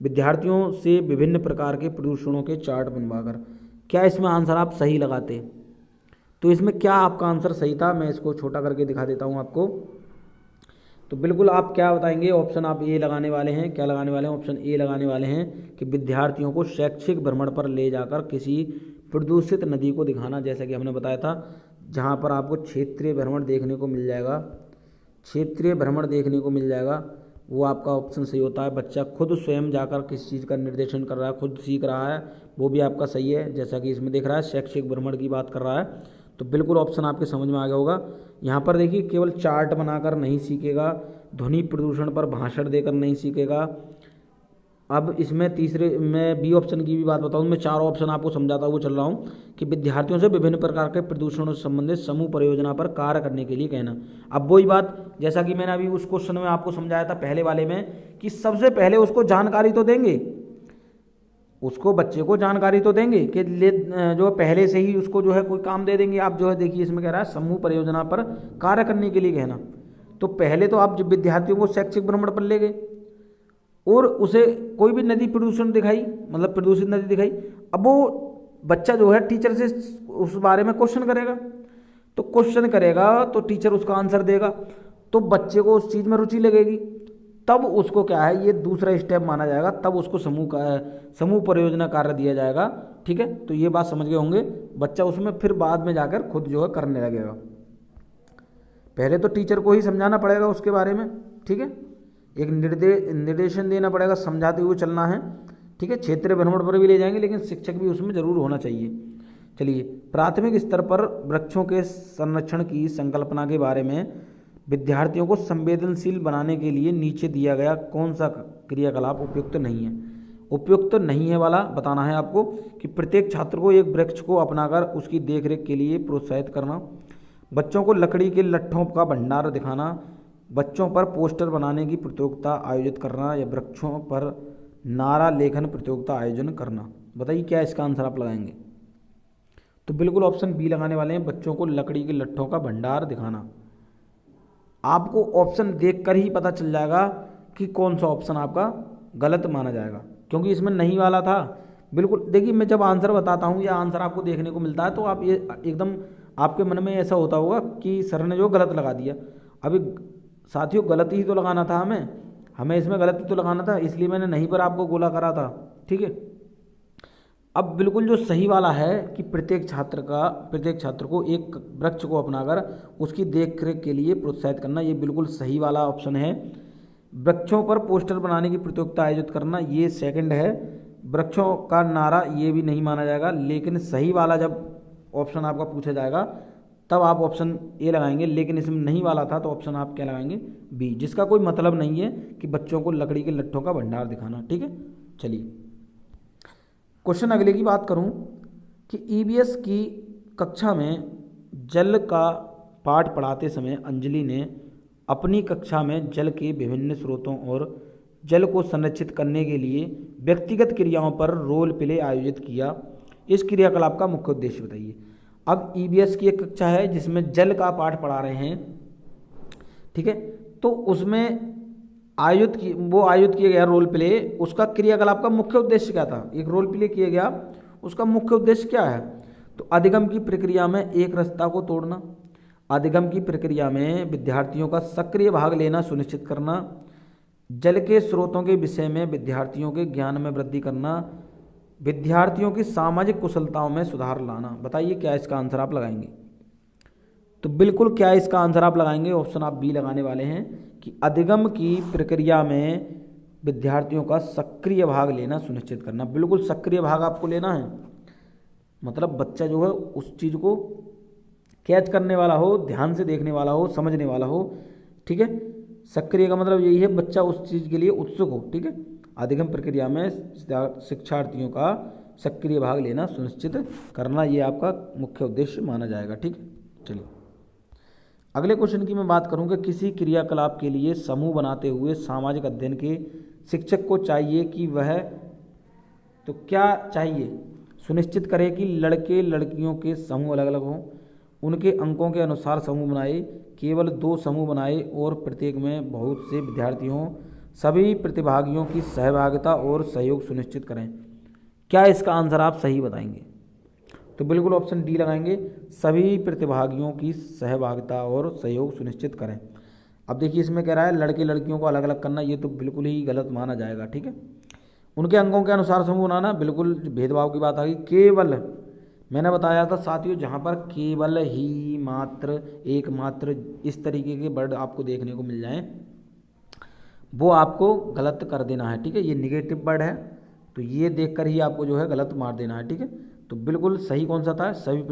विद्यार्थियों से विभिन्न प्रकार के प्रदूषणों के चार्ट बनवाकर। क्या इसमें आंसर आप सही लगाते? तो इसमें क्या आपका आंसर सही था? मैं इसको छोटा करके दिखा देता हूँ आपको। तो बिल्कुल आप क्या बताएंगे? ऑप्शन आप ए लगाने वाले हैं। क्या लगाने वाले हैं? ऑप्शन ए लगाने वाले हैं कि विद्यार्थियों को शैक्षिक भ्रमण पर ले जाकर किसी प्रदूषित नदी को दिखाना, जैसा कि हमने बताया था, जहाँ पर आपको क्षेत्रीय भ्रमण देखने को मिल जाएगा। क्षेत्रीय भ्रमण देखने को मिल जाएगा, वो आपका ऑप्शन सही होता है। बच्चा खुद स्वयं जाकर किसी चीज़ का निर्देशन कर रहा है, खुद सीख रहा है, वो भी आपका सही है। जैसा कि इसमें दिख रहा है शैक्षिक भ्रमण की बात कर रहा है, तो बिल्कुल ऑप्शन आपके समझ में आ गया होगा। यहाँ पर देखिए केवल चार्ट बनाकर नहीं सीखेगा, ध्वनि प्रदूषण पर भाषण देकर नहीं सीखेगा। अब इसमें तीसरे मैं बी ऑप्शन की भी बात बताऊँ, मैं चारों ऑप्शन आपको समझाता हुआ चल रहा हूँ कि विद्यार्थियों से विभिन्न प्रकार के प्रदूषणों से संबंधित समूह परियोजना पर कार्य करने के लिए कहना। अब वही बात जैसा कि मैंने अभी उस क्वेश्चन में आपको समझाया था पहले वाले में कि सबसे पहले उसको जानकारी तो देंगे, उसको बच्चे को जानकारी तो देंगे कि जो पहले से ही उसको जो है कोई काम दे देंगे। आप जो है देखिए इसमें कह रहा है समूह परियोजना पर कार्य करने के लिए कहना, तो पहले तो आप जब विद्यार्थियों को शैक्षिक भ्रमण पर ले गए और उसे कोई भी नदी प्रदूषण दिखाई, मतलब प्रदूषित नदी दिखाई, अब वो बच्चा जो है टीचर से उस बारे में क्वेश्चन करेगा, तो क्वेश्चन करेगा तो टीचर उसका आंसर देगा, तो बच्चे को उस चीज़ में रुचि लगेगी, तब उसको क्या है ये दूसरा स्टेप माना जाएगा, तब उसको समूह परियोजना कार्य दिया जाएगा। ठीक है, तो ये बात समझ गए होंगे। बच्चा उसमें फिर बाद में जाकर खुद जो है करने लगेगा, पहले तो टीचर को ही समझाना पड़ेगा उसके बारे में। ठीक है, एक निर्देशन देना पड़ेगा, समझाते हुए चलना है। ठीक है, क्षेत्रीय भ्रमण पर भी ले जाएंगे, लेकिन शिक्षक भी उसमें जरूर होना चाहिए। चलिए, प्राथमिक स्तर पर वृक्षों के संरक्षण की संकल्पना के बारे में विद्यार्थियों को संवेदनशील बनाने के लिए नीचे दिया गया कौन सा क्रियाकलाप उपयुक्त नहीं है? उपयुक्त नहीं है वाला बताना है आपको कि प्रत्येक छात्र को एक वृक्ष को अपनाकर उसकी देखरेख के लिए प्रोत्साहित करना, बच्चों को लकड़ी के लट्ठों का भंडार दिखाना, बच्चों पर पोस्टर बनाने की प्रतियोगिता आयोजित करना, या वृक्षों पर नारा लेखन प्रतियोगिता आयोजन करना। बताइए क्या इसका आंसर आप लगाएंगे? तो बिल्कुल ऑप्शन बी लगाने वाले हैं, बच्चों को लकड़ी के लट्ठों का भंडार दिखाना। आपको ऑप्शन देखकर ही पता चल जाएगा कि कौन सा ऑप्शन आपका गलत माना जाएगा, क्योंकि इसमें नहीं वाला था। बिल्कुल देखिए, मैं जब आंसर बताता हूँ या आंसर आपको देखने को मिलता है तो आप ये एकदम आपके मन में ऐसा होता होगा कि सर ने जो गलत लगा दिया। अभी साथियों गलत ही तो लगाना था, हमें इसमें गलत ही तो लगाना था, इसलिए मैंने नहीं पर आपको गोला करा था। ठीक है, अब बिल्कुल जो सही वाला है कि प्रत्येक छात्र को एक वृक्ष को अपनाकर उसकी देखरेख के लिए प्रोत्साहित करना, ये बिल्कुल सही वाला ऑप्शन है। वृक्षों पर पोस्टर बनाने की प्रतियोगिता आयोजित करना, ये सेकंड है। वृक्षों का नारा, ये भी नहीं माना जाएगा, लेकिन सही वाला जब ऑप्शन आपका पूछा जाएगा तब आप ऑप्शन ए लगाएंगे, लेकिन इसमें नहीं वाला था तो ऑप्शन आप क्या लगाएंगे? बी, जिसका कोई मतलब नहीं है कि बच्चों को लकड़ी के लट्ठों का भंडार दिखाना। ठीक है, चलिए क्वेश्चन अगले की बात करूं कि ईवीएस की कक्षा में जल का पाठ पढ़ाते समय अंजलि ने अपनी कक्षा में जल के विभिन्न स्रोतों और जल को संरक्षित करने के लिए व्यक्तिगत क्रियाओं पर रोल प्ले आयोजित किया। इस क्रियाकलाप का मुख्य उद्देश्य बताइए। अब ईवीएस की एक कक्षा है जिसमें जल का पाठ पढ़ा रहे हैं। ठीक है, तो उसमें आयोजित किया गया रोल प्ले, उसका क्रियाकलाप का मुख्य उद्देश्य क्या था? एक रोल प्ले किया गया, उसका मुख्य उद्देश्य क्या है? तो अधिगम की प्रक्रिया में एक रास्ता को तोड़ना, अधिगम की प्रक्रिया में विद्यार्थियों का सक्रिय भाग लेना सुनिश्चित करना, जल के स्रोतों के विषय में विद्यार्थियों के ज्ञान में वृद्धि करना, विद्यार्थियों की सामाजिक कुशलताओं में सुधार लाना। बताइए क्या इसका आंसर आप लगाएंगे? तो बिल्कुल क्या इसका आंसर आप लगाएंगे? ऑप्शन आप बी लगाने वाले हैं कि अधिगम की प्रक्रिया में विद्यार्थियों का सक्रिय भाग लेना सुनिश्चित करना। बिल्कुल सक्रिय भाग आपको लेना है, मतलब बच्चा जो है उस चीज़ को कैच करने वाला हो, ध्यान से देखने वाला हो, समझने वाला हो। ठीक है, सक्रिय का मतलब यही है बच्चा उस चीज़ के लिए उत्सुक हो। ठीक है, अधिगम प्रक्रिया में शिक्षार्थियों का सक्रिय भाग लेना सुनिश्चित करना, ये आपका मुख्य उद्देश्य माना जाएगा। ठीक है, चलिए अगले क्वेश्चन की मैं बात करूं कि किसी क्रियाकलाप के लिए समूह बनाते हुए सामाजिक अध्ययन के शिक्षक को चाहिए कि वह, तो क्या चाहिए, सुनिश्चित करें कि लड़के लड़कियों के समूह अलग अलग हों, उनके अंकों के अनुसार समूह बनाए, केवल 2 समूह बनाए और प्रत्येक में बहुत से विद्यार्थी हों, सभी प्रतिभागियों की सहभागिता और सहयोग सुनिश्चित करें। क्या इसका आंसर आप सही बताएंगे? तो बिल्कुल ऑप्शन डी लगाएंगे, सभी प्रतिभागियों की सहभागिता और सहयोग सुनिश्चित करें। अब देखिए इसमें कह रहा है लड़के लड़कियों को अलग अलग करना, ये तो बिल्कुल ही गलत माना जाएगा। ठीक है, उनके अंगों के अनुसार समूह बनाना, बिल्कुल भेदभाव की बात आ गई। केवल, मैंने बताया था साथियों, जहाँ पर केवल, ही, मात्र, एकमात्र, इस तरीके के वर्ड आपको देखने को मिल जाएं, वो आपको गलत कर देना है। ठीक है, ये निगेटिव वर्ड है, तो ये देखकर ही आपको जो है गलत मार देना है। ठीक है, तो बिल्कुल सही कौन सा था, सभी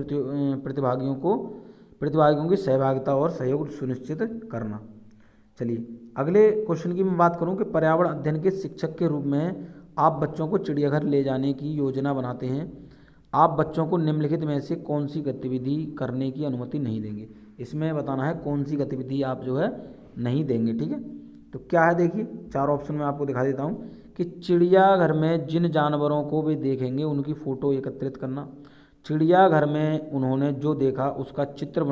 प्रतिभागियों की सहभागिता और सहयोग सुनिश्चित करना। चलिए अगले क्वेश्चन की मैं बात करूं कि पर्यावरण अध्ययन के शिक्षक के रूप में आप बच्चों को चिड़ियाघर ले जाने की योजना बनाते हैं, आप बच्चों को निम्नलिखित में से कौन सी गतिविधि करने की अनुमति नहीं देंगे। इसमें बताना है कौन सी गतिविधि आप जो है नहीं देंगे। ठीक है, तो क्या है देखिए, 4 ऑप्शन में आपको दिखा देता हूँ कि चिड़ियाघर में जिन जानवरों को वे देखेंगे उनकी फ़ोटो एकत्रित करना, चिड़ियाघर में उन्होंने जो देखा उसका चित्र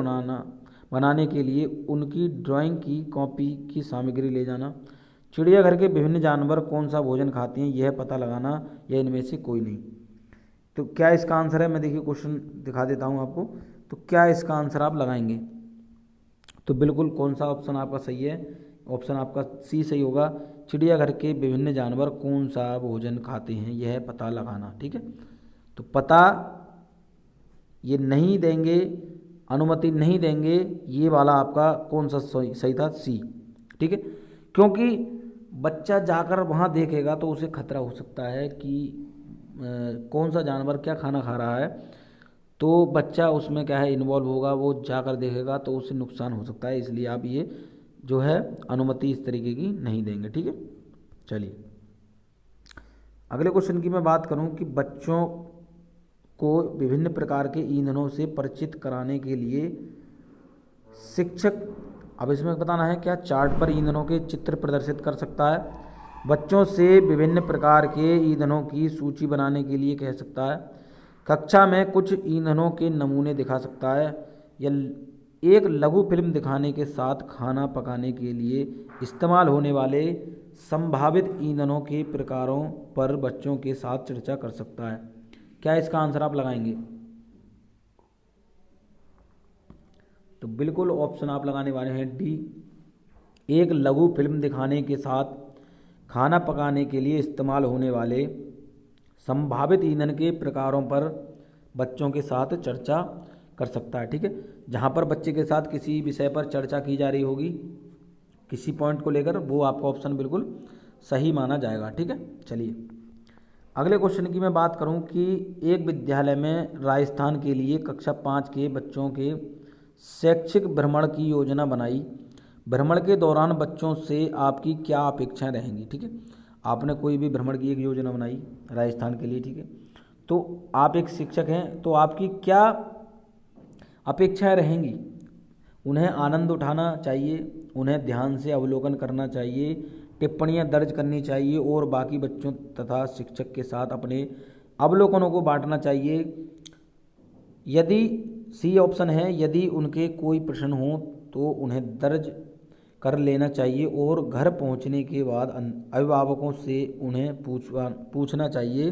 बनाने के लिए उनकी ड्राइंग की कॉपी की सामग्री ले जाना, चिड़ियाघर के विभिन्न जानवर कौन सा भोजन खाते हैं यह पता लगाना, या इनमें से कोई नहीं। तो क्या इसका आंसर है, मैं देखिए क्वेश्चन दिखा देता हूँ आपको, तो क्या इसका आंसर आप लगाएंगे? तो बिल्कुल कौन सा ऑप्शन आपका सही है? ऑप्शन आपका सी सही होगा, चिड़ियाघर के विभिन्न जानवर कौन सा भोजन खाते हैं यह पता लगाना। ठीक है, तो पता ये नहीं देंगे, अनुमति नहीं देंगे, ये वाला आपका कौन सा सही था? सी। ठीक है, क्योंकि बच्चा जाकर वहाँ देखेगा तो उसे खतरा हो सकता है कि कौन सा जानवर क्या खाना खा रहा है, तो बच्चा उसमें क्या है इन्वॉल्व होगा, वो जाकर देखेगा तो उससे नुकसान हो सकता है, इसलिए आप ये जो है अनुमति इस तरीके की नहीं देंगे। ठीक है, चलिए अगले क्वेश्चन की मैं बात करूं कि बच्चों को विभिन्न प्रकार के ईंधनों से परिचित कराने के लिए शिक्षक, अब इसमें बताना है क्या चार्ट पर ईंधनों के चित्र प्रदर्शित कर सकता है, बच्चों से विभिन्न प्रकार के ईंधनों की सूची बनाने के लिए कह सकता है, कक्षा में कुछ ईंधनों के नमूने दिखा सकता है, या एक लघु फिल्म दिखाने के साथ खाना पकाने के लिए इस्तेमाल होने वाले संभावित ईंधनों के प्रकारों पर बच्चों के साथ चर्चा कर सकता है। क्या इसका आंसर आप लगाएंगे? तो बिल्कुल ऑप्शन आप लगाने वाले हैं डी, एक लघु फिल्म दिखाने के साथ खाना पकाने के लिए इस्तेमाल होने वाले संभावित ईंधन के प्रकारों पर बच्चों के साथ चर्चा कर सकता है। ठीक है, जहाँ पर बच्चे के साथ किसी विषय पर चर्चा की जा रही होगी किसी पॉइंट को लेकर, वो आपका ऑप्शन बिल्कुल सही माना जाएगा। ठीक है, चलिए अगले क्वेश्चन की मैं बात करूं कि एक विद्यालय में राजस्थान के लिए कक्षा 5 के बच्चों के शैक्षिक भ्रमण की योजना बनाई, भ्रमण के दौरान बच्चों से आपकी क्या अपेक्षाएं रहेंगी। ठीक है, आपने कोई भी भ्रमण की एक योजना बनाई राजस्थान के लिए। ठीक है, तो आप एक शिक्षक हैं, तो आपकी क्या अपेक्षाएं रहेंगी? उन्हें आनंद उठाना चाहिए, उन्हें ध्यान से अवलोकन करना चाहिए, टिप्पणियां दर्ज करनी चाहिए और बाकी बच्चों तथा शिक्षक के साथ अपने अवलोकनों को बांटना चाहिए। यदि सी ऑप्शन है, यदि उनके कोई प्रश्न हो तो उन्हें दर्ज कर लेना चाहिए और घर पहुंचने के बाद अभिभावकों से उन्हें पूछना चाहिए।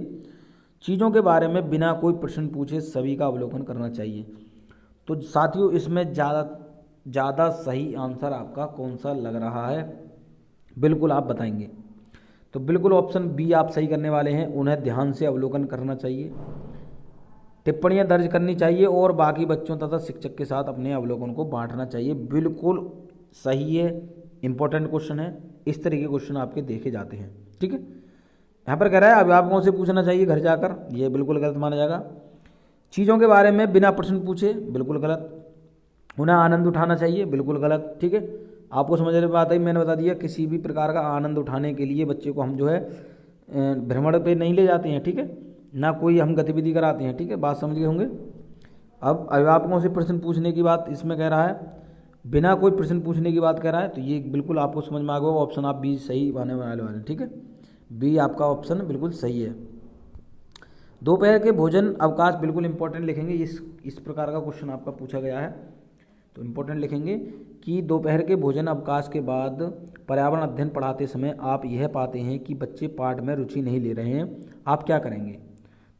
चीज़ों के बारे में बिना कोई प्रश्न पूछे सभी का अवलोकन करना चाहिए। तो साथियों इसमें ज़्यादा सही आंसर आपका कौन सा लग रहा है, बिल्कुल आप बताएंगे? तो बिल्कुल ऑप्शन बी आप सही करने वाले हैं, उन्हें ध्यान से अवलोकन करना चाहिए, टिप्पणियां दर्ज करनी चाहिए और बाकी बच्चों तथा शिक्षक के साथ अपने अवलोकन को बांटना चाहिए। बिल्कुल सही है, इंपॉर्टेंट क्वेश्चन है, इस तरह के क्वेश्चन आपके देखे जाते हैं। ठीक है। यहाँ पर कह रहा है अभिभावकों से पूछना चाहिए घर जाकर, ये बिल्कुल गलत माना जाएगा। चीज़ों के बारे में बिना प्रश्न पूछे, बिल्कुल गलत। उन्हें आनंद उठाना चाहिए, बिल्कुल गलत। ठीक है, आपको समझ में बात आई, मैंने बता दिया किसी भी प्रकार का आनंद उठाने के लिए बच्चे को हम जो है भ्रमण पे नहीं ले जाते हैं। ठीक है, ना कोई हम गतिविधि कराते हैं। ठीक है, बात समझ गए होंगे। अब अभिभावकों से प्रश्न पूछने की बात इसमें कह रहा है, बिना कोई प्रश्न पूछने की बात कह रहा है, तो ये बिल्कुल आपको समझ में आ गया। ऑप्शन आप बी सही आने वाले वाले। ठीक है, बी आपका ऑप्शन बिल्कुल सही है। दोपहर के भोजन अवकाश, बिल्कुल इंपॉर्टेंट लिखेंगे, इस प्रकार का क्वेश्चन आपका पूछा गया है तो इंपॉर्टेंट लिखेंगे कि दोपहर के भोजन अवकाश के बाद पर्यावरण अध्ययन पढ़ाते समय आप यह पाते हैं कि बच्चे पाठ में रुचि नहीं ले रहे हैं, आप क्या करेंगे?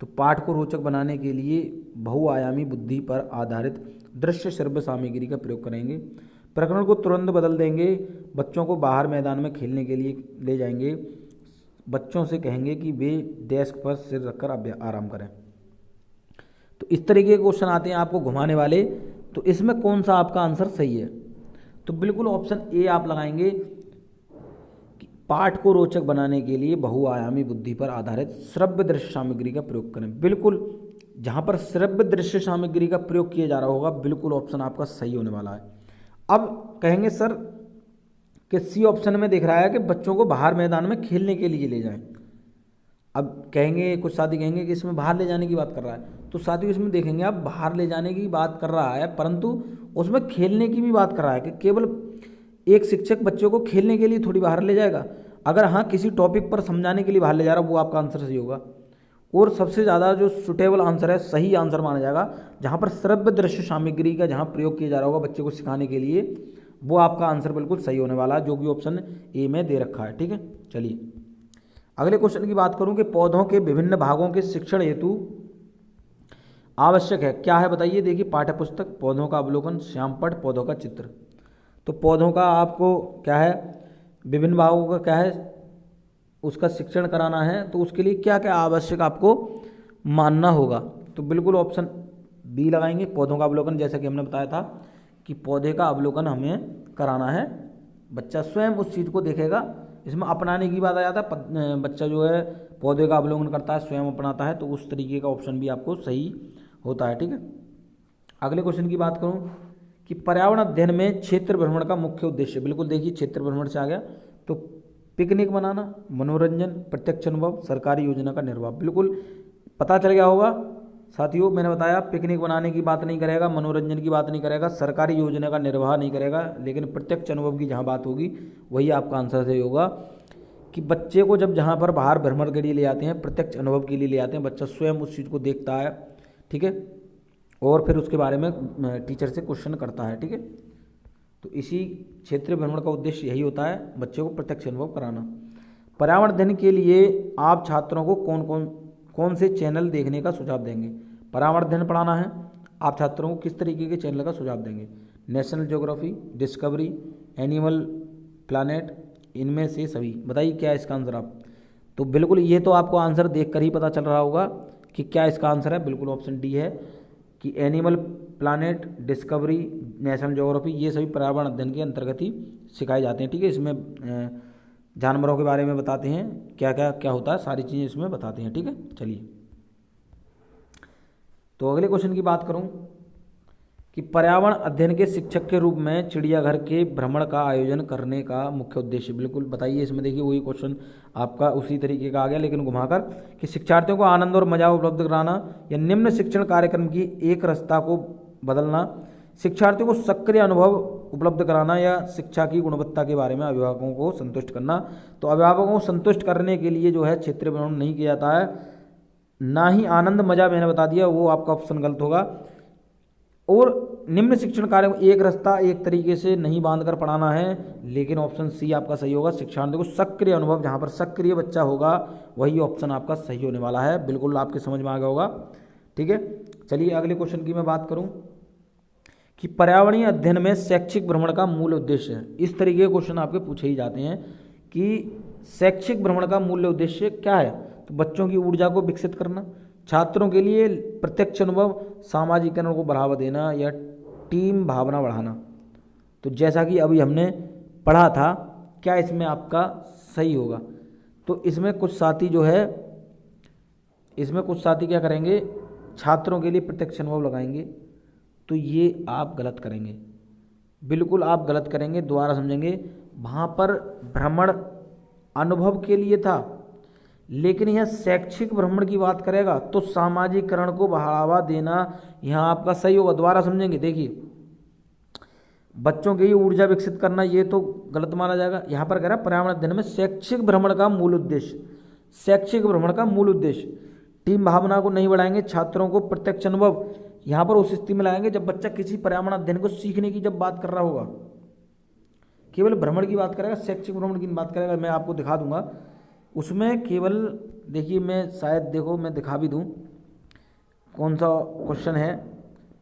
तो पाठ को रोचक बनाने के लिए बहुआयामी बुद्धि पर आधारित दृश्य श्रव्य सामग्री का प्रयोग करेंगे, प्रकरण को तुरंत बदल देंगे, बच्चों को बाहर मैदान में खेलने के लिए ले जाएंगे, बच्चों से कहेंगे कि वे डेस्क पर सिर रखकर आराम करें। तो इस तरीके के क्वेश्चन आते हैं आपको घुमाने वाले। तो इसमें कौन सा आपका आंसर सही है? तो बिल्कुल ऑप्शन ए आप लगाएंगे कि पाठ को रोचक बनाने के लिए बहुआयामी बुद्धि पर आधारित श्रव्य दृश्य सामग्री का प्रयोग करें। बिल्कुल जहां पर श्रव्य दृश्य सामग्री का प्रयोग किया जा रहा होगा, बिल्कुल ऑप्शन आपका सही होने वाला है। अब कहेंगे सर कि सी ऑप्शन में दिख रहा है कि बच्चों को बाहर मैदान में खेलने के लिए ले जाएं। अब कहेंगे कुछ साथी कहेंगे कि इसमें बाहर ले जाने की बात कर रहा है, तो साथियों इसमें देखेंगे आप बाहर ले जाने की बात कर रहा है, परंतु उसमें खेलने की भी बात कर रहा है कि केवल एक शिक्षक बच्चों को खेलने के लिए थोड़ी बाहर ले जाएगा। अगर हाँ किसी टॉपिक पर समझाने के लिए बाहर ले जा रहा है, वो आपका आंसर सही होगा। और सबसे ज़्यादा जो सुटेबल आंसर है, सही आंसर माना जाएगा, जहाँ पर श्रव्य दृश्य सामग्री का जहाँ प्रयोग किया जा रहा होगा बच्चे को सिखाने के लिए, वो आपका आंसर बिल्कुल सही होने वाला है, जो कि ऑप्शन ए में दे रखा है। ठीक है, चलिए अगले क्वेश्चन की बात करूं कि पौधों के विभिन्न भागों के शिक्षण हेतु आवश्यक है, क्या है बताइए। देखिए पाठ्य पुस्तक, पौधों का अवलोकन, श्यामपट्ट, पौधों का चित्र। तो पौधों का आपको क्या है, विभिन्न भागों का क्या है, उसका शिक्षण कराना है, तो उसके लिए क्या क्या आवश्यक आपको मानना होगा। तो बिल्कुल ऑप्शन बी लगाएंगे, पौधों का अवलोकन। जैसा कि हमने बताया था कि पौधे का अवलोकन हमें कराना है, बच्चा स्वयं उस चीज़ को देखेगा। इसमें अपनाने की बात आ जाता है, बच्चा जो है पौधे का अवलोकन करता है, स्वयं अपनाता है, तो उस तरीके का ऑप्शन भी आपको सही होता है। ठीक है, अगले क्वेश्चन की बात करूं कि पर्यावरण अध्ययन में क्षेत्र भ्रमण का मुख्य उद्देश्य। बिल्कुल देखिए क्षेत्र भ्रमण से आ गया, तो पिकनिक मनाना, मनोरंजन, प्रत्यक्ष अनुभव, सरकारी योजना का निर्वाह। बिल्कुल पता चल गया होगा साथियों, मैंने बताया पिकनिक बनाने की बात नहीं करेगा, मनोरंजन की बात नहीं करेगा, सरकारी योजना का निर्वाह नहीं करेगा, लेकिन प्रत्यक्ष अनुभव की जहाँ बात होगी वही आपका आंसर सही होगा कि बच्चे को जब जहाँ पर बाहर भ्रमण के लिए ले आते हैं, प्रत्यक्ष अनुभव के लिए ले आते हैं, बच्चा स्वयं उस चीज़ को देखता है। ठीक है, और फिर उसके बारे में टीचर से क्वेश्चन करता है। ठीक है, तो इसी क्षेत्रीय भ्रमण का उद्देश्य यही होता है, बच्चे को प्रत्यक्ष अनुभव कराना। पर्यावरण अध्ययन के लिए आप छात्रों को कौन से चैनल देखने का सुझाव देंगे? पर्यावरण अध्ययन पढ़ाना है, आप छात्रों को किस तरीके के चैनल का सुझाव देंगे? National geography, discovery, animal planet, इनमें से सभी। बताइए क्या है इसका आंसर आप। तो बिल्कुल ये तो आपको आंसर देखकर ही पता चल रहा होगा कि क्या इसका आंसर है। बिल्कुल ऑप्शन डी है कि animal planet, discovery, national geography, ये सभी पर्यावरण अध्ययन के अंतर्गत ही सिखाए जाते हैं। ठीक है, इसमें जानवरों के बारे में बताते हैं, क्या क्या क्या होता है, सारी चीज़ें इसमें बताते हैं। ठीक है, चलिए तो अगले क्वेश्चन की बात करूं कि पर्यावरण अध्ययन के शिक्षक के रूप में चिड़ियाघर के भ्रमण का आयोजन करने का मुख्य उद्देश्य। बिल्कुल बताइए इसमें। देखिए वही क्वेश्चन आपका उसी तरीके का आ गया, लेकिन घुमाकर कि शिक्षार्थियों को आनंद और मजा उपलब्ध कराना या निम्न शिक्षण कार्यक्रम की एक रस्ता को बदलना, शिक्षार्थियों को सक्रिय अनुभव उपलब्ध कराना या शिक्षा की गुणवत्ता के बारे में अभिभावकों को संतुष्ट करना। तो अभिभावकों को संतुष्ट करने के लिए जो है क्षेत्रीय भ्रमण नहीं किया जाता है, ना ही आनंद मजा, मैंने बता दिया, वो आपका ऑप्शन गलत होगा। और निम्न शिक्षण कार्य एक रास्ता एक तरीके से नहीं बांध कर पढ़ाना है, लेकिन ऑप्शन सी आपका सही होगा। शिक्षार्थियों को सक्रिय अनुभव, जहाँ पर सक्रिय बच्चा होगा वही ऑप्शन आपका सही होने वाला है। बिल्कुल आपके समझ में आ गया होगा। ठीक है, चलिए अगले क्वेश्चन की मैं बात करूं कि पर्यावरणीय अध्ययन में शैक्षिक भ्रमण का मूल उद्देश्य है। इस तरीके के क्वेश्चन आपके पूछे ही जाते हैं कि शैक्षिक भ्रमण का मूल उद्देश्य क्या है। तो बच्चों की ऊर्जा को विकसित करना, छात्रों के लिए प्रत्यक्ष अनुभव, सामाजिकरण को बढ़ावा देना या टीम भावना बढ़ाना। तो जैसा कि अभी हमने पढ़ा था, क्या इसमें आपका सही होगा। तो इसमें कुछ साथी जो है, इसमें कुछ साथी क्या करेंगे, छात्रों के लिए प्रत्यक्ष अनुभव लगाएंगे। तो ये आप गलत करेंगे, बिल्कुल आप गलत करेंगे। दोबारा समझेंगे, वहाँ पर भ्रमण अनुभव के लिए था, लेकिन यह शैक्षिक भ्रमण की बात करेगा तो सामाजिकरण को बढ़ावा देना यहाँ आपका सही होगा। दोबारा समझेंगे, देखिए बच्चों की ऊर्जा विकसित करना ये तो गलत माना जाएगा। यहाँ पर कह रहा है पर्यावरण अध्ययन में शैक्षिक भ्रमण का मूल उद्देश्य, शैक्षिक भ्रमण का मूल उद्देश्य टीम भावना को नहीं बढ़ाएंगे, छात्रों को प्रत्यक्ष अनुभव यहाँ पर उस स्थिति में लाएंगे जब बच्चा किसी पर्यावरण अध्ययन को सीखने की जब बात कर रहा होगा। केवल भ्रमण की बात करेगा, शैक्षिक भ्रमण की बात करेगा, मैं आपको दिखा दूंगा उसमें केवल। देखिए मैं शायद, देखो मैं दिखा भी दूं कौन सा क्वेश्चन है।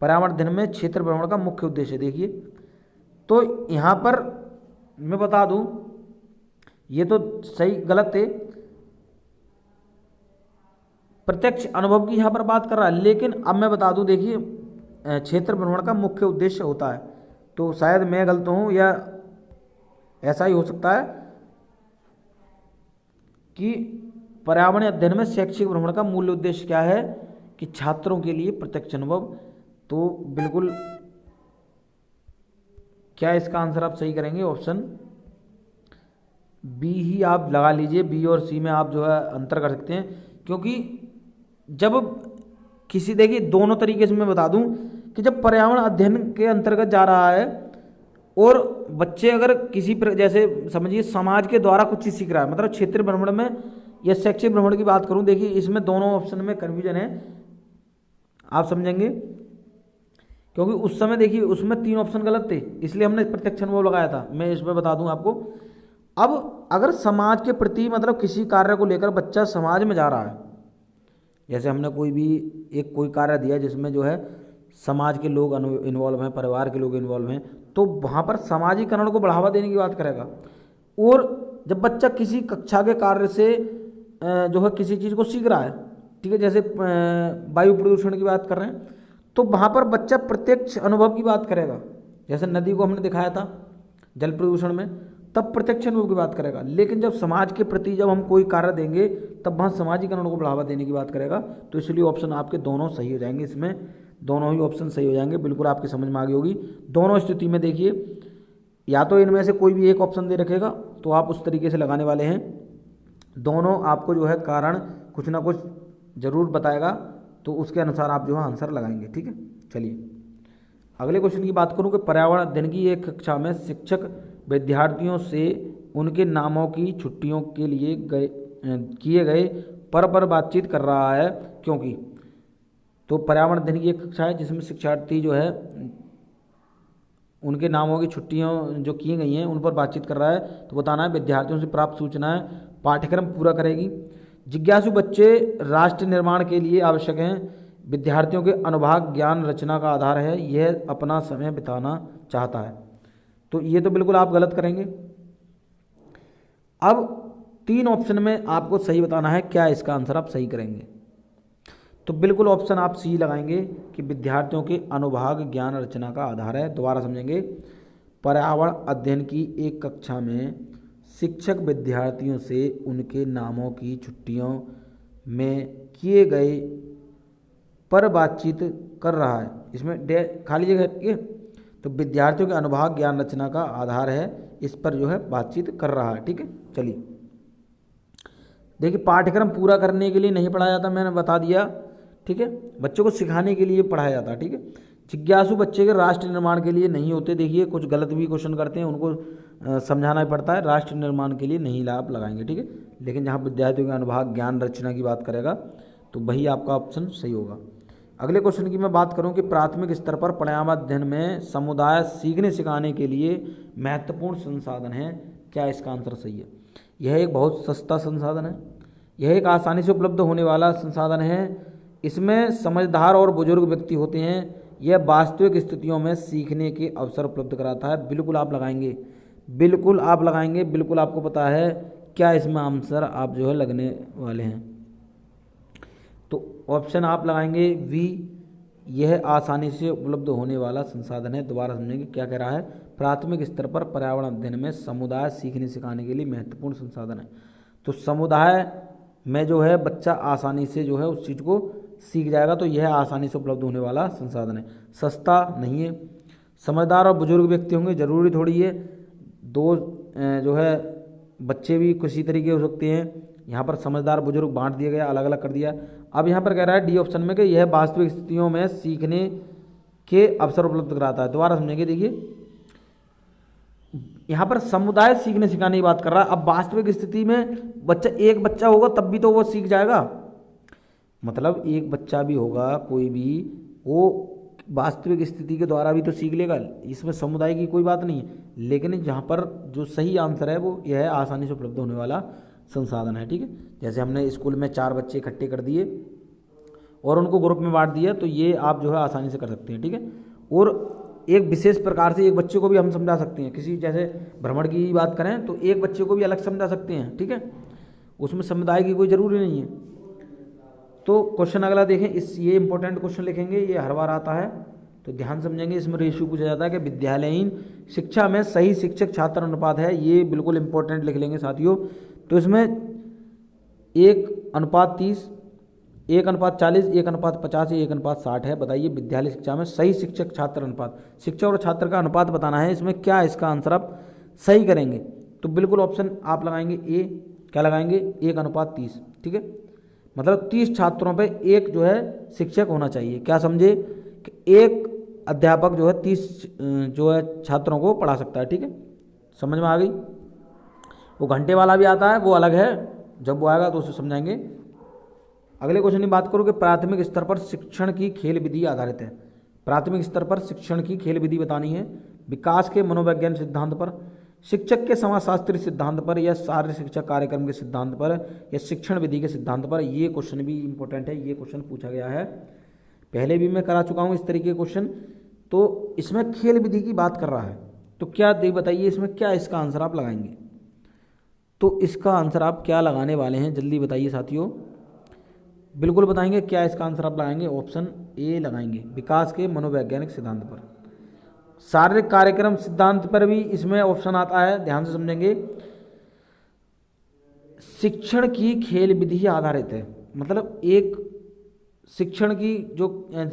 पर्यावरण अध्ययन में क्षेत्र भ्रमण का मुख्य उद्देश्य, देखिए तो यहाँ पर मैं बता दूं, ये तो सही गलत है, प्रत्यक्ष अनुभव की यहाँ पर बात कर रहा है, लेकिन अब मैं बता दूं, देखिए क्षेत्र भ्रमण का मुख्य उद्देश्य होता है। तो शायद मैं गलत हूँ या ऐसा ही हो सकता है कि पर्यावरण अध्ययन में शैक्षिक भ्रमण का मूल उद्देश्य क्या है कि छात्रों के लिए प्रत्यक्ष अनुभव। तो बिल्कुल क्या इसका आंसर आप सही करेंगे, ऑप्शन बी ही आप लगा लीजिए। बी और सी में आप जो है अंतर कर सकते हैं, क्योंकि जब किसी, देखिए दोनों तरीके से मैं बता दूं कि जब पर्यावरण अध्ययन के अंतर्गत जा रहा है और बच्चे अगर किसी जैसे समझिए समाज के द्वारा कुछ चीज़ सीख रहा है, मतलब क्षेत्र भ्रमण में या शैक्षिक भ्रमण की बात करूं, देखिए इसमें दोनों ऑप्शन में कन्फ्यूजन है, आप समझेंगे। क्योंकि उस समय देखिए उसमें 3 ऑप्शन गलत थे, इसलिए हमने प्रत्यक्ष अनुभव लगाया था। मैं इसमें बता दूं आपको, अब अगर समाज के प्रति मतलब किसी कार्य को लेकर बच्चा समाज में जा रहा है, जैसे हमने कोई भी एक कोई कार्य दिया जिसमें जो है समाज के लोग इन्वॉल्व हैं, परिवार के लोग इन्वॉल्व हैं, तो वहाँ पर सामाजिकरण को बढ़ावा देने की बात करेगा। और जब बच्चा किसी कक्षा के कार्य से जो है किसी चीज़ को सीख रहा है, ठीक है, जैसे वायु प्रदूषण की बात कर रहे हैं, तो वहाँ पर बच्चा प्रत्यक्ष अनुभव की बात करेगा। जैसे नदी को हमने दिखाया था जल प्रदूषण में, तब प्रत्यक्ष अनुभव की बात करेगा। लेकिन जब समाज के प्रति जब हम कोई कार्य देंगे तब वहाँ सामाजिकरण को बढ़ावा देने की बात करेगा। तो इसलिए ऑप्शन आपके दोनों सही हो जाएंगे, इसमें दोनों ही ऑप्शन सही हो जाएंगे, बिल्कुल आपकी समझ में आ गई होगी। दोनों स्थिति में देखिए या तो इनमें से कोई भी एक ऑप्शन दे रखेगा तो आप उस तरीके से लगाने वाले हैं, दोनों आपको जो है कारण कुछ ना कुछ जरूर बताएगा, तो उसके अनुसार आप जो है आंसर लगाएंगे, ठीक है। चलिए अगले क्वेश्चन की बात करूं कि पर्यावरण अध्ययन की एक कक्षा में शिक्षक विद्यार्थियों से उनके नामों की छुट्टियों के लिए किए गए पर बातचीत कर रहा है, क्योंकि तो पर्यावरण अध्ययन की एक कक्षा है जिसमें शिक्षार्थी जो है उनके नामों की छुट्टियों जो की गई हैं उन पर बातचीत कर रहा है। तो बताना है विद्यार्थियों से प्राप्त सूचनाएं पाठ्यक्रम पूरा करेगी। जिज्ञासु बच्चे राष्ट्र निर्माण के लिए आवश्यक हैं। विद्यार्थियों के अनुभाग ज्ञान रचना का आधार है, यह अपना समय बिताना चाहता है। तो ये तो बिल्कुल आप गलत करेंगे। अब 3 ऑप्शन में आपको सही बताना है, क्या इसका आंसर आप सही करेंगे। तो बिल्कुल ऑप्शन आप सी लगाएंगे कि विद्यार्थियों के अनुभाग ज्ञान रचना का आधार है। दोबारा समझेंगे, पर्यावरण अध्ययन की एक कक्षा में शिक्षक विद्यार्थियों से उनके नामों की छुट्टियों में किए गए पर बातचीत कर रहा है। इसमें खाली जगह है, तो विद्यार्थियों के अनुभाग ज्ञान रचना का आधार है, इस पर जो है बातचीत कर रहा है, ठीक है। चलिए देखिए पाठ्यक्रम पूरा करने के लिए नहीं पढ़ाया जाता, मैंने बता दिया, ठीक है, बच्चों को सिखाने के लिए पढ़ाया जाता है, ठीक है। जिज्ञासु बच्चे के राष्ट्र निर्माण के लिए नहीं होते, देखिए कुछ गलत भी क्वेश्चन करते हैं, उनको समझाना भी पड़ता है, राष्ट्र निर्माण के लिए नहीं आप लगाएंगे, ठीक है। लेकिन जहाँ विद्यार्थियों के अनुभाग ज्ञान रचना की बात करेगा तो वही आपका ऑप्शन सही होगा। अगले क्वेश्चन की मैं बात करूं कि प्राथमिक स्तर पर पर्यावरण अध्ययन में समुदाय सीखने सिखाने के लिए महत्वपूर्ण संसाधन है, क्या इसका आंसर सही है। यह एक बहुत सस्ता संसाधन है, यह एक आसानी से उपलब्ध होने वाला संसाधन है, इसमें समझदार और बुजुर्ग व्यक्ति होते हैं, यह वास्तविक स्थितियों में सीखने के अवसर उपलब्ध कराता है। बिल्कुल आप लगाएंगे, बिल्कुल आप लगाएंगे, बिल्कुल आपको पता है क्या इसमें आंसर आप जो है लगने वाले हैं। तो ऑप्शन आप लगाएंगे वी, यह आसानी से उपलब्ध होने वाला संसाधन है। दोबारा समझेंगे क्या कह रहा है, प्राथमिक स्तर पर पर्यावरण अध्ययन में समुदाय सीखने सिखाने के लिए महत्वपूर्ण संसाधन है। तो समुदाय में जो है बच्चा आसानी से जो है उस चीज़ को सीख जाएगा, तो यह आसानी से उपलब्ध होने वाला संसाधन है। सस्ता नहीं है। समझदार और बुजुर्ग व्यक्ति होंगे, ज़रूरी थोड़ी है दो जो है बच्चे भी किसी तरीके हो सकते हैं। यहाँ पर समझदार बुजुर्ग बांट दिया गया, अलग अलग कर दिया। अब यहाँ पर कह रहा है डी ऑप्शन में कि यह वास्तविक स्थितियों में सीखने के अवसर उपलब्ध कराता है। दोबारा समझेंगे, देखिए यहाँ पर समुदाय सीखने सिखाने की बात कर रहा है। अब वास्तविक स्थिति में बच्चा, एक बच्चा होगा तब भी तो वो सीख जाएगा, मतलब एक बच्चा भी होगा कोई भी, वो वास्तविक स्थिति के द्वारा भी तो सीख लेगा, इसमें समुदाय की कोई बात नहीं है। लेकिन जहाँ पर जो सही आंसर है वो यह है आसानी से उपलब्ध होने वाला संसाधन है, ठीक है। जैसे हमने स्कूल में 4 बच्चे इकट्ठे कर दिए और उनको ग्रुप में बांट दिया, तो ये आप जो है आसानी से कर सकते हैं, ठीक है। और एक विशेष प्रकार से एक बच्चे को भी हम समझा सकते हैं, किसी जैसे भ्रमण की बात करें तो एक बच्चे को भी अलग समझा सकते हैं, ठीक है, उसमें समुदाय की कोई ज़रूरी नहीं है। तो क्वेश्चन अगला देखें, ये इंपॉर्टेंट क्वेश्चन लिखेंगे, ये हर बार आता है तो ध्यान समझेंगे। इसमें रेशियो पूछा जाता है कि विद्यालयीन शिक्षा में सही शिक्षक छात्र अनुपात है, ये बिल्कुल इंपॉर्टेंट लिख लेंगे साथियों। तो इसमें 1:30, 1:40, 1:50 या 1:60 है। बताइए विद्यालय शिक्षा में सही शिक्षक छात्र अनुपात, शिक्षक और छात्र का अनुपात बताना है, इसमें क्या इसका आंसर आप सही करेंगे। तो बिल्कुल ऑप्शन आप लगाएंगे ए, क्या लगाएंगे 1:30, ठीक है, मतलब 30 छात्रों पे एक जो है शिक्षक होना चाहिए। क्या समझे कि एक अध्यापक जो है 30 जो है छात्रों को पढ़ा सकता है, ठीक है, समझ में आ गई। वो घंटे वाला भी आता है, वो अलग है, जब वो आएगा तो उसे समझाएंगे। अगले क्वेश्चन की बात करूँ कि प्राथमिक स्तर पर शिक्षण की खेल विधि आधारित है। प्राथमिक स्तर पर शिक्षण की खेल विधि बतानी है, विकास के मनोवैज्ञानिक सिद्धांत पर, शिक्षक के समाजशास्त्रीय सिद्धांत पर, या शारीरिक शिक्षा कार्यक्रम के सिद्धांत पर, या शिक्षण विधि के सिद्धांत पर। ये क्वेश्चन भी इंपॉर्टेंट है, ये क्वेश्चन पूछा गया है, पहले भी मैं करा चुका हूँ इस तरीके के क्वेश्चन। तो इसमें खेल विधि की बात कर रहा है, तो क्या देख बताइए इसमें क्या इसका आंसर आप लगाएंगे। तो इसका आंसर आप क्या लगाने वाले हैं, जल्दी बताइए साथियों, बिल्कुल बताएंगे क्या इसका आंसर आप लगाएंगे। ऑप्शन ए लगाएंगे, विकास के मनोवैज्ञानिक सिद्धांत पर। शारीरिक कार्यक्रम सिद्धांत पर भी इसमें ऑप्शन आता है, ध्यान से समझेंगे। शिक्षण की खेल विधि आधारित है, मतलब एक शिक्षण की जो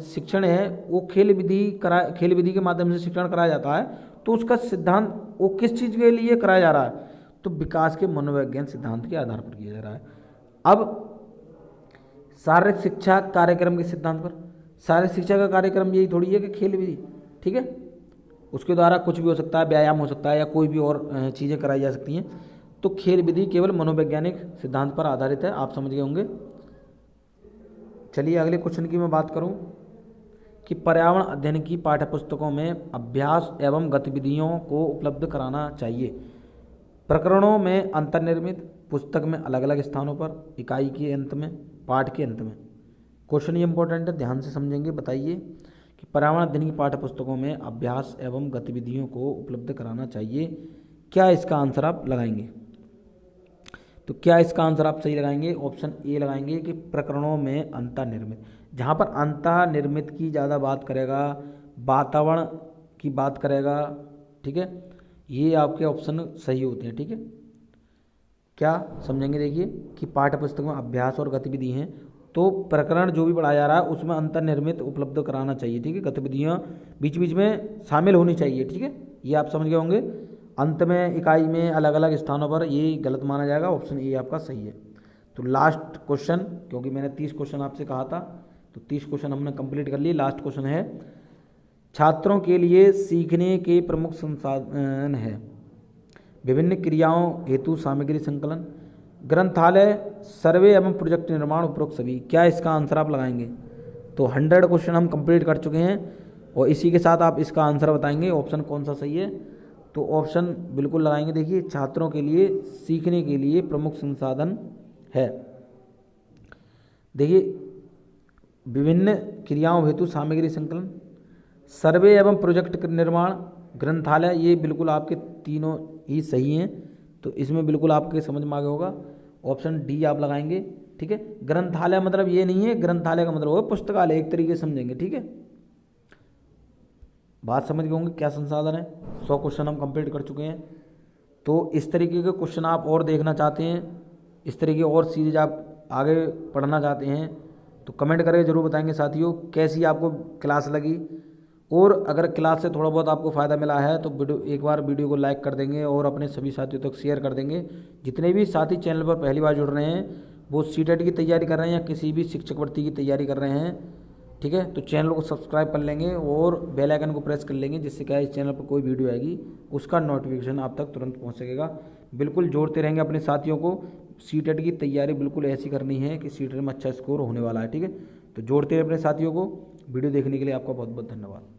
शिक्षण है वो खेल विधि के माध्यम से शिक्षण कराया जाता है, तो उसका सिद्धांत वो किस चीज़ के लिए कराया जा रहा है, तो विकास के मनोवैज्ञान सिद्धांत के आधार पर किया जा रहा है। अब शारीरिक शिक्षा कार्यक्रम के सिद्धांत पर, शारीरिक शिक्षा का कार्यक्रम यही थोड़ी है कि खेल विधि, ठीक है, उसके द्वारा कुछ भी हो सकता है, व्यायाम हो सकता है या कोई भी और चीज़ें कराई जा सकती हैं। तो खेल विधि केवल मनोवैज्ञानिक सिद्धांत पर आधारित है, आप समझ गए होंगे। चलिए अगले क्वेश्चन की मैं बात करूं कि पर्यावरण अध्ययन की पाठ्यपुस्तकों में अभ्यास एवं गतिविधियों को उपलब्ध कराना चाहिए। प्रकरणों में अंतर्निर्मित, पुस्तक में अलग अलग स्थानों पर, इकाई के अंत में, पाठ के अंत में। क्वेश्चन ये इंपॉर्टेंट है, ध्यान से समझेंगे। बताइए कि पर्यावरण अध्ययन की पाठ्यपुस्तकों में अभ्यास एवं गतिविधियों को उपलब्ध कराना चाहिए, क्या इसका आंसर आप लगाएंगे। तो क्या इसका आंसर आप सही लगाएंगे, ऑप्शन ए लगाएंगे कि प्रकरणों में अंतर्निर्मित। जहाँ पर अंतर्निर्मित की ज़्यादा बात करेगा, वातावरण की बात करेगा, ठीक है, ये आपके ऑप्शन सही होते हैं, ठीक है। क्या समझेंगे, देखिए कि पाठ्यपुस्तक में अभ्यास और गतिविधि हैं, तो प्रकरण जो भी पढ़ाया जा रहा है उसमें अंतर्निर्मित उपलब्ध कराना चाहिए, ठीक है, गतिविधियाँ बीच बीच में शामिल होनी चाहिए, ठीक है, ये आप समझ गए होंगे। अंत में, इकाई में, अलग अलग स्थानों पर, ये गलत माना जाएगा, ऑप्शन ए आपका सही है। तो लास्ट क्वेश्चन, क्योंकि मैंने 30 क्वेश्चन आपसे कहा था, तो 30 क्वेश्चन हमने कंप्लीट कर लिए। लास्ट क्वेश्चन है, छात्रों के लिए सीखने के प्रमुख संसाधन है, विभिन्न क्रियाओं हेतु सामग्री संकलन, ग्रंथालय, सर्वे एवं प्रोजेक्ट निर्माण, उपरोक्त सभी। क्या इसका आंसर आप लगाएंगे। तो 100 क्वेश्चन हम कंप्लीट कर चुके हैं और इसी के साथ आप इसका आंसर बताएंगे, ऑप्शन कौन सा सही है। तो ऑप्शन बिल्कुल लगाएंगे, देखिए छात्रों के लिए सीखने के लिए प्रमुख संसाधन है, देखिए विभिन्न क्रियाओं हेतु सामग्री संकलन, सर्वे एवं प्रोजेक्ट निर्माण, ग्रंथालय, ये बिल्कुल आपके तीनों ही सही हैं, तो इसमें बिल्कुल आपके समझ में आ गया होगा, ऑप्शन डी आप लगाएंगे, ठीक है। ग्रंथालय मतलब ये नहीं है, ग्रंथालय का मतलब है पुस्तकालय, एक तरीके से समझेंगे, ठीक है। बात समझ गए होंगे क्या संसाधन है। 100 क्वेश्चन हम कंप्लीट कर चुके हैं, तो इस तरीके के क्वेश्चन आप और देखना चाहते हैं इस तरह की और सीरीज आप आगे पढ़ना चाहते हैं तो कमेंट करके ज़रूर बताएंगे साथियों कैसी आपको क्लास लगी। और अगर क्लास से थोड़ा बहुत आपको फ़ायदा मिला है तो एक बार वीडियो को लाइक कर देंगे और अपने सभी साथियों तक शेयर कर देंगे। जितने भी साथी चैनल पर पहली बार जुड़ रहे हैं, वो सीटेट की तैयारी कर रहे हैं या किसी भी शिक्षक भर्ती की तैयारी कर रहे हैं, ठीक है, तो चैनल को सब्सक्राइब कर लेंगे और बेल आइकन को प्रेस कर लेंगे, जिससे क्या इस चैनल पर कोई वीडियो आएगी उसका नोटिफिकेशन आप तक तुरंत पहुँच सकेगा। बिल्कुल जोड़ते रहेंगे अपने साथियों को। सीटेट की तैयारी बिल्कुल ऐसी करनी है कि सीटेट में अच्छा स्कोर होने वाला है, ठीक है। तो जोड़ते रहे अपने साथियों को। वीडियो देखने के लिए आपका बहुत बहुत धन्यवाद।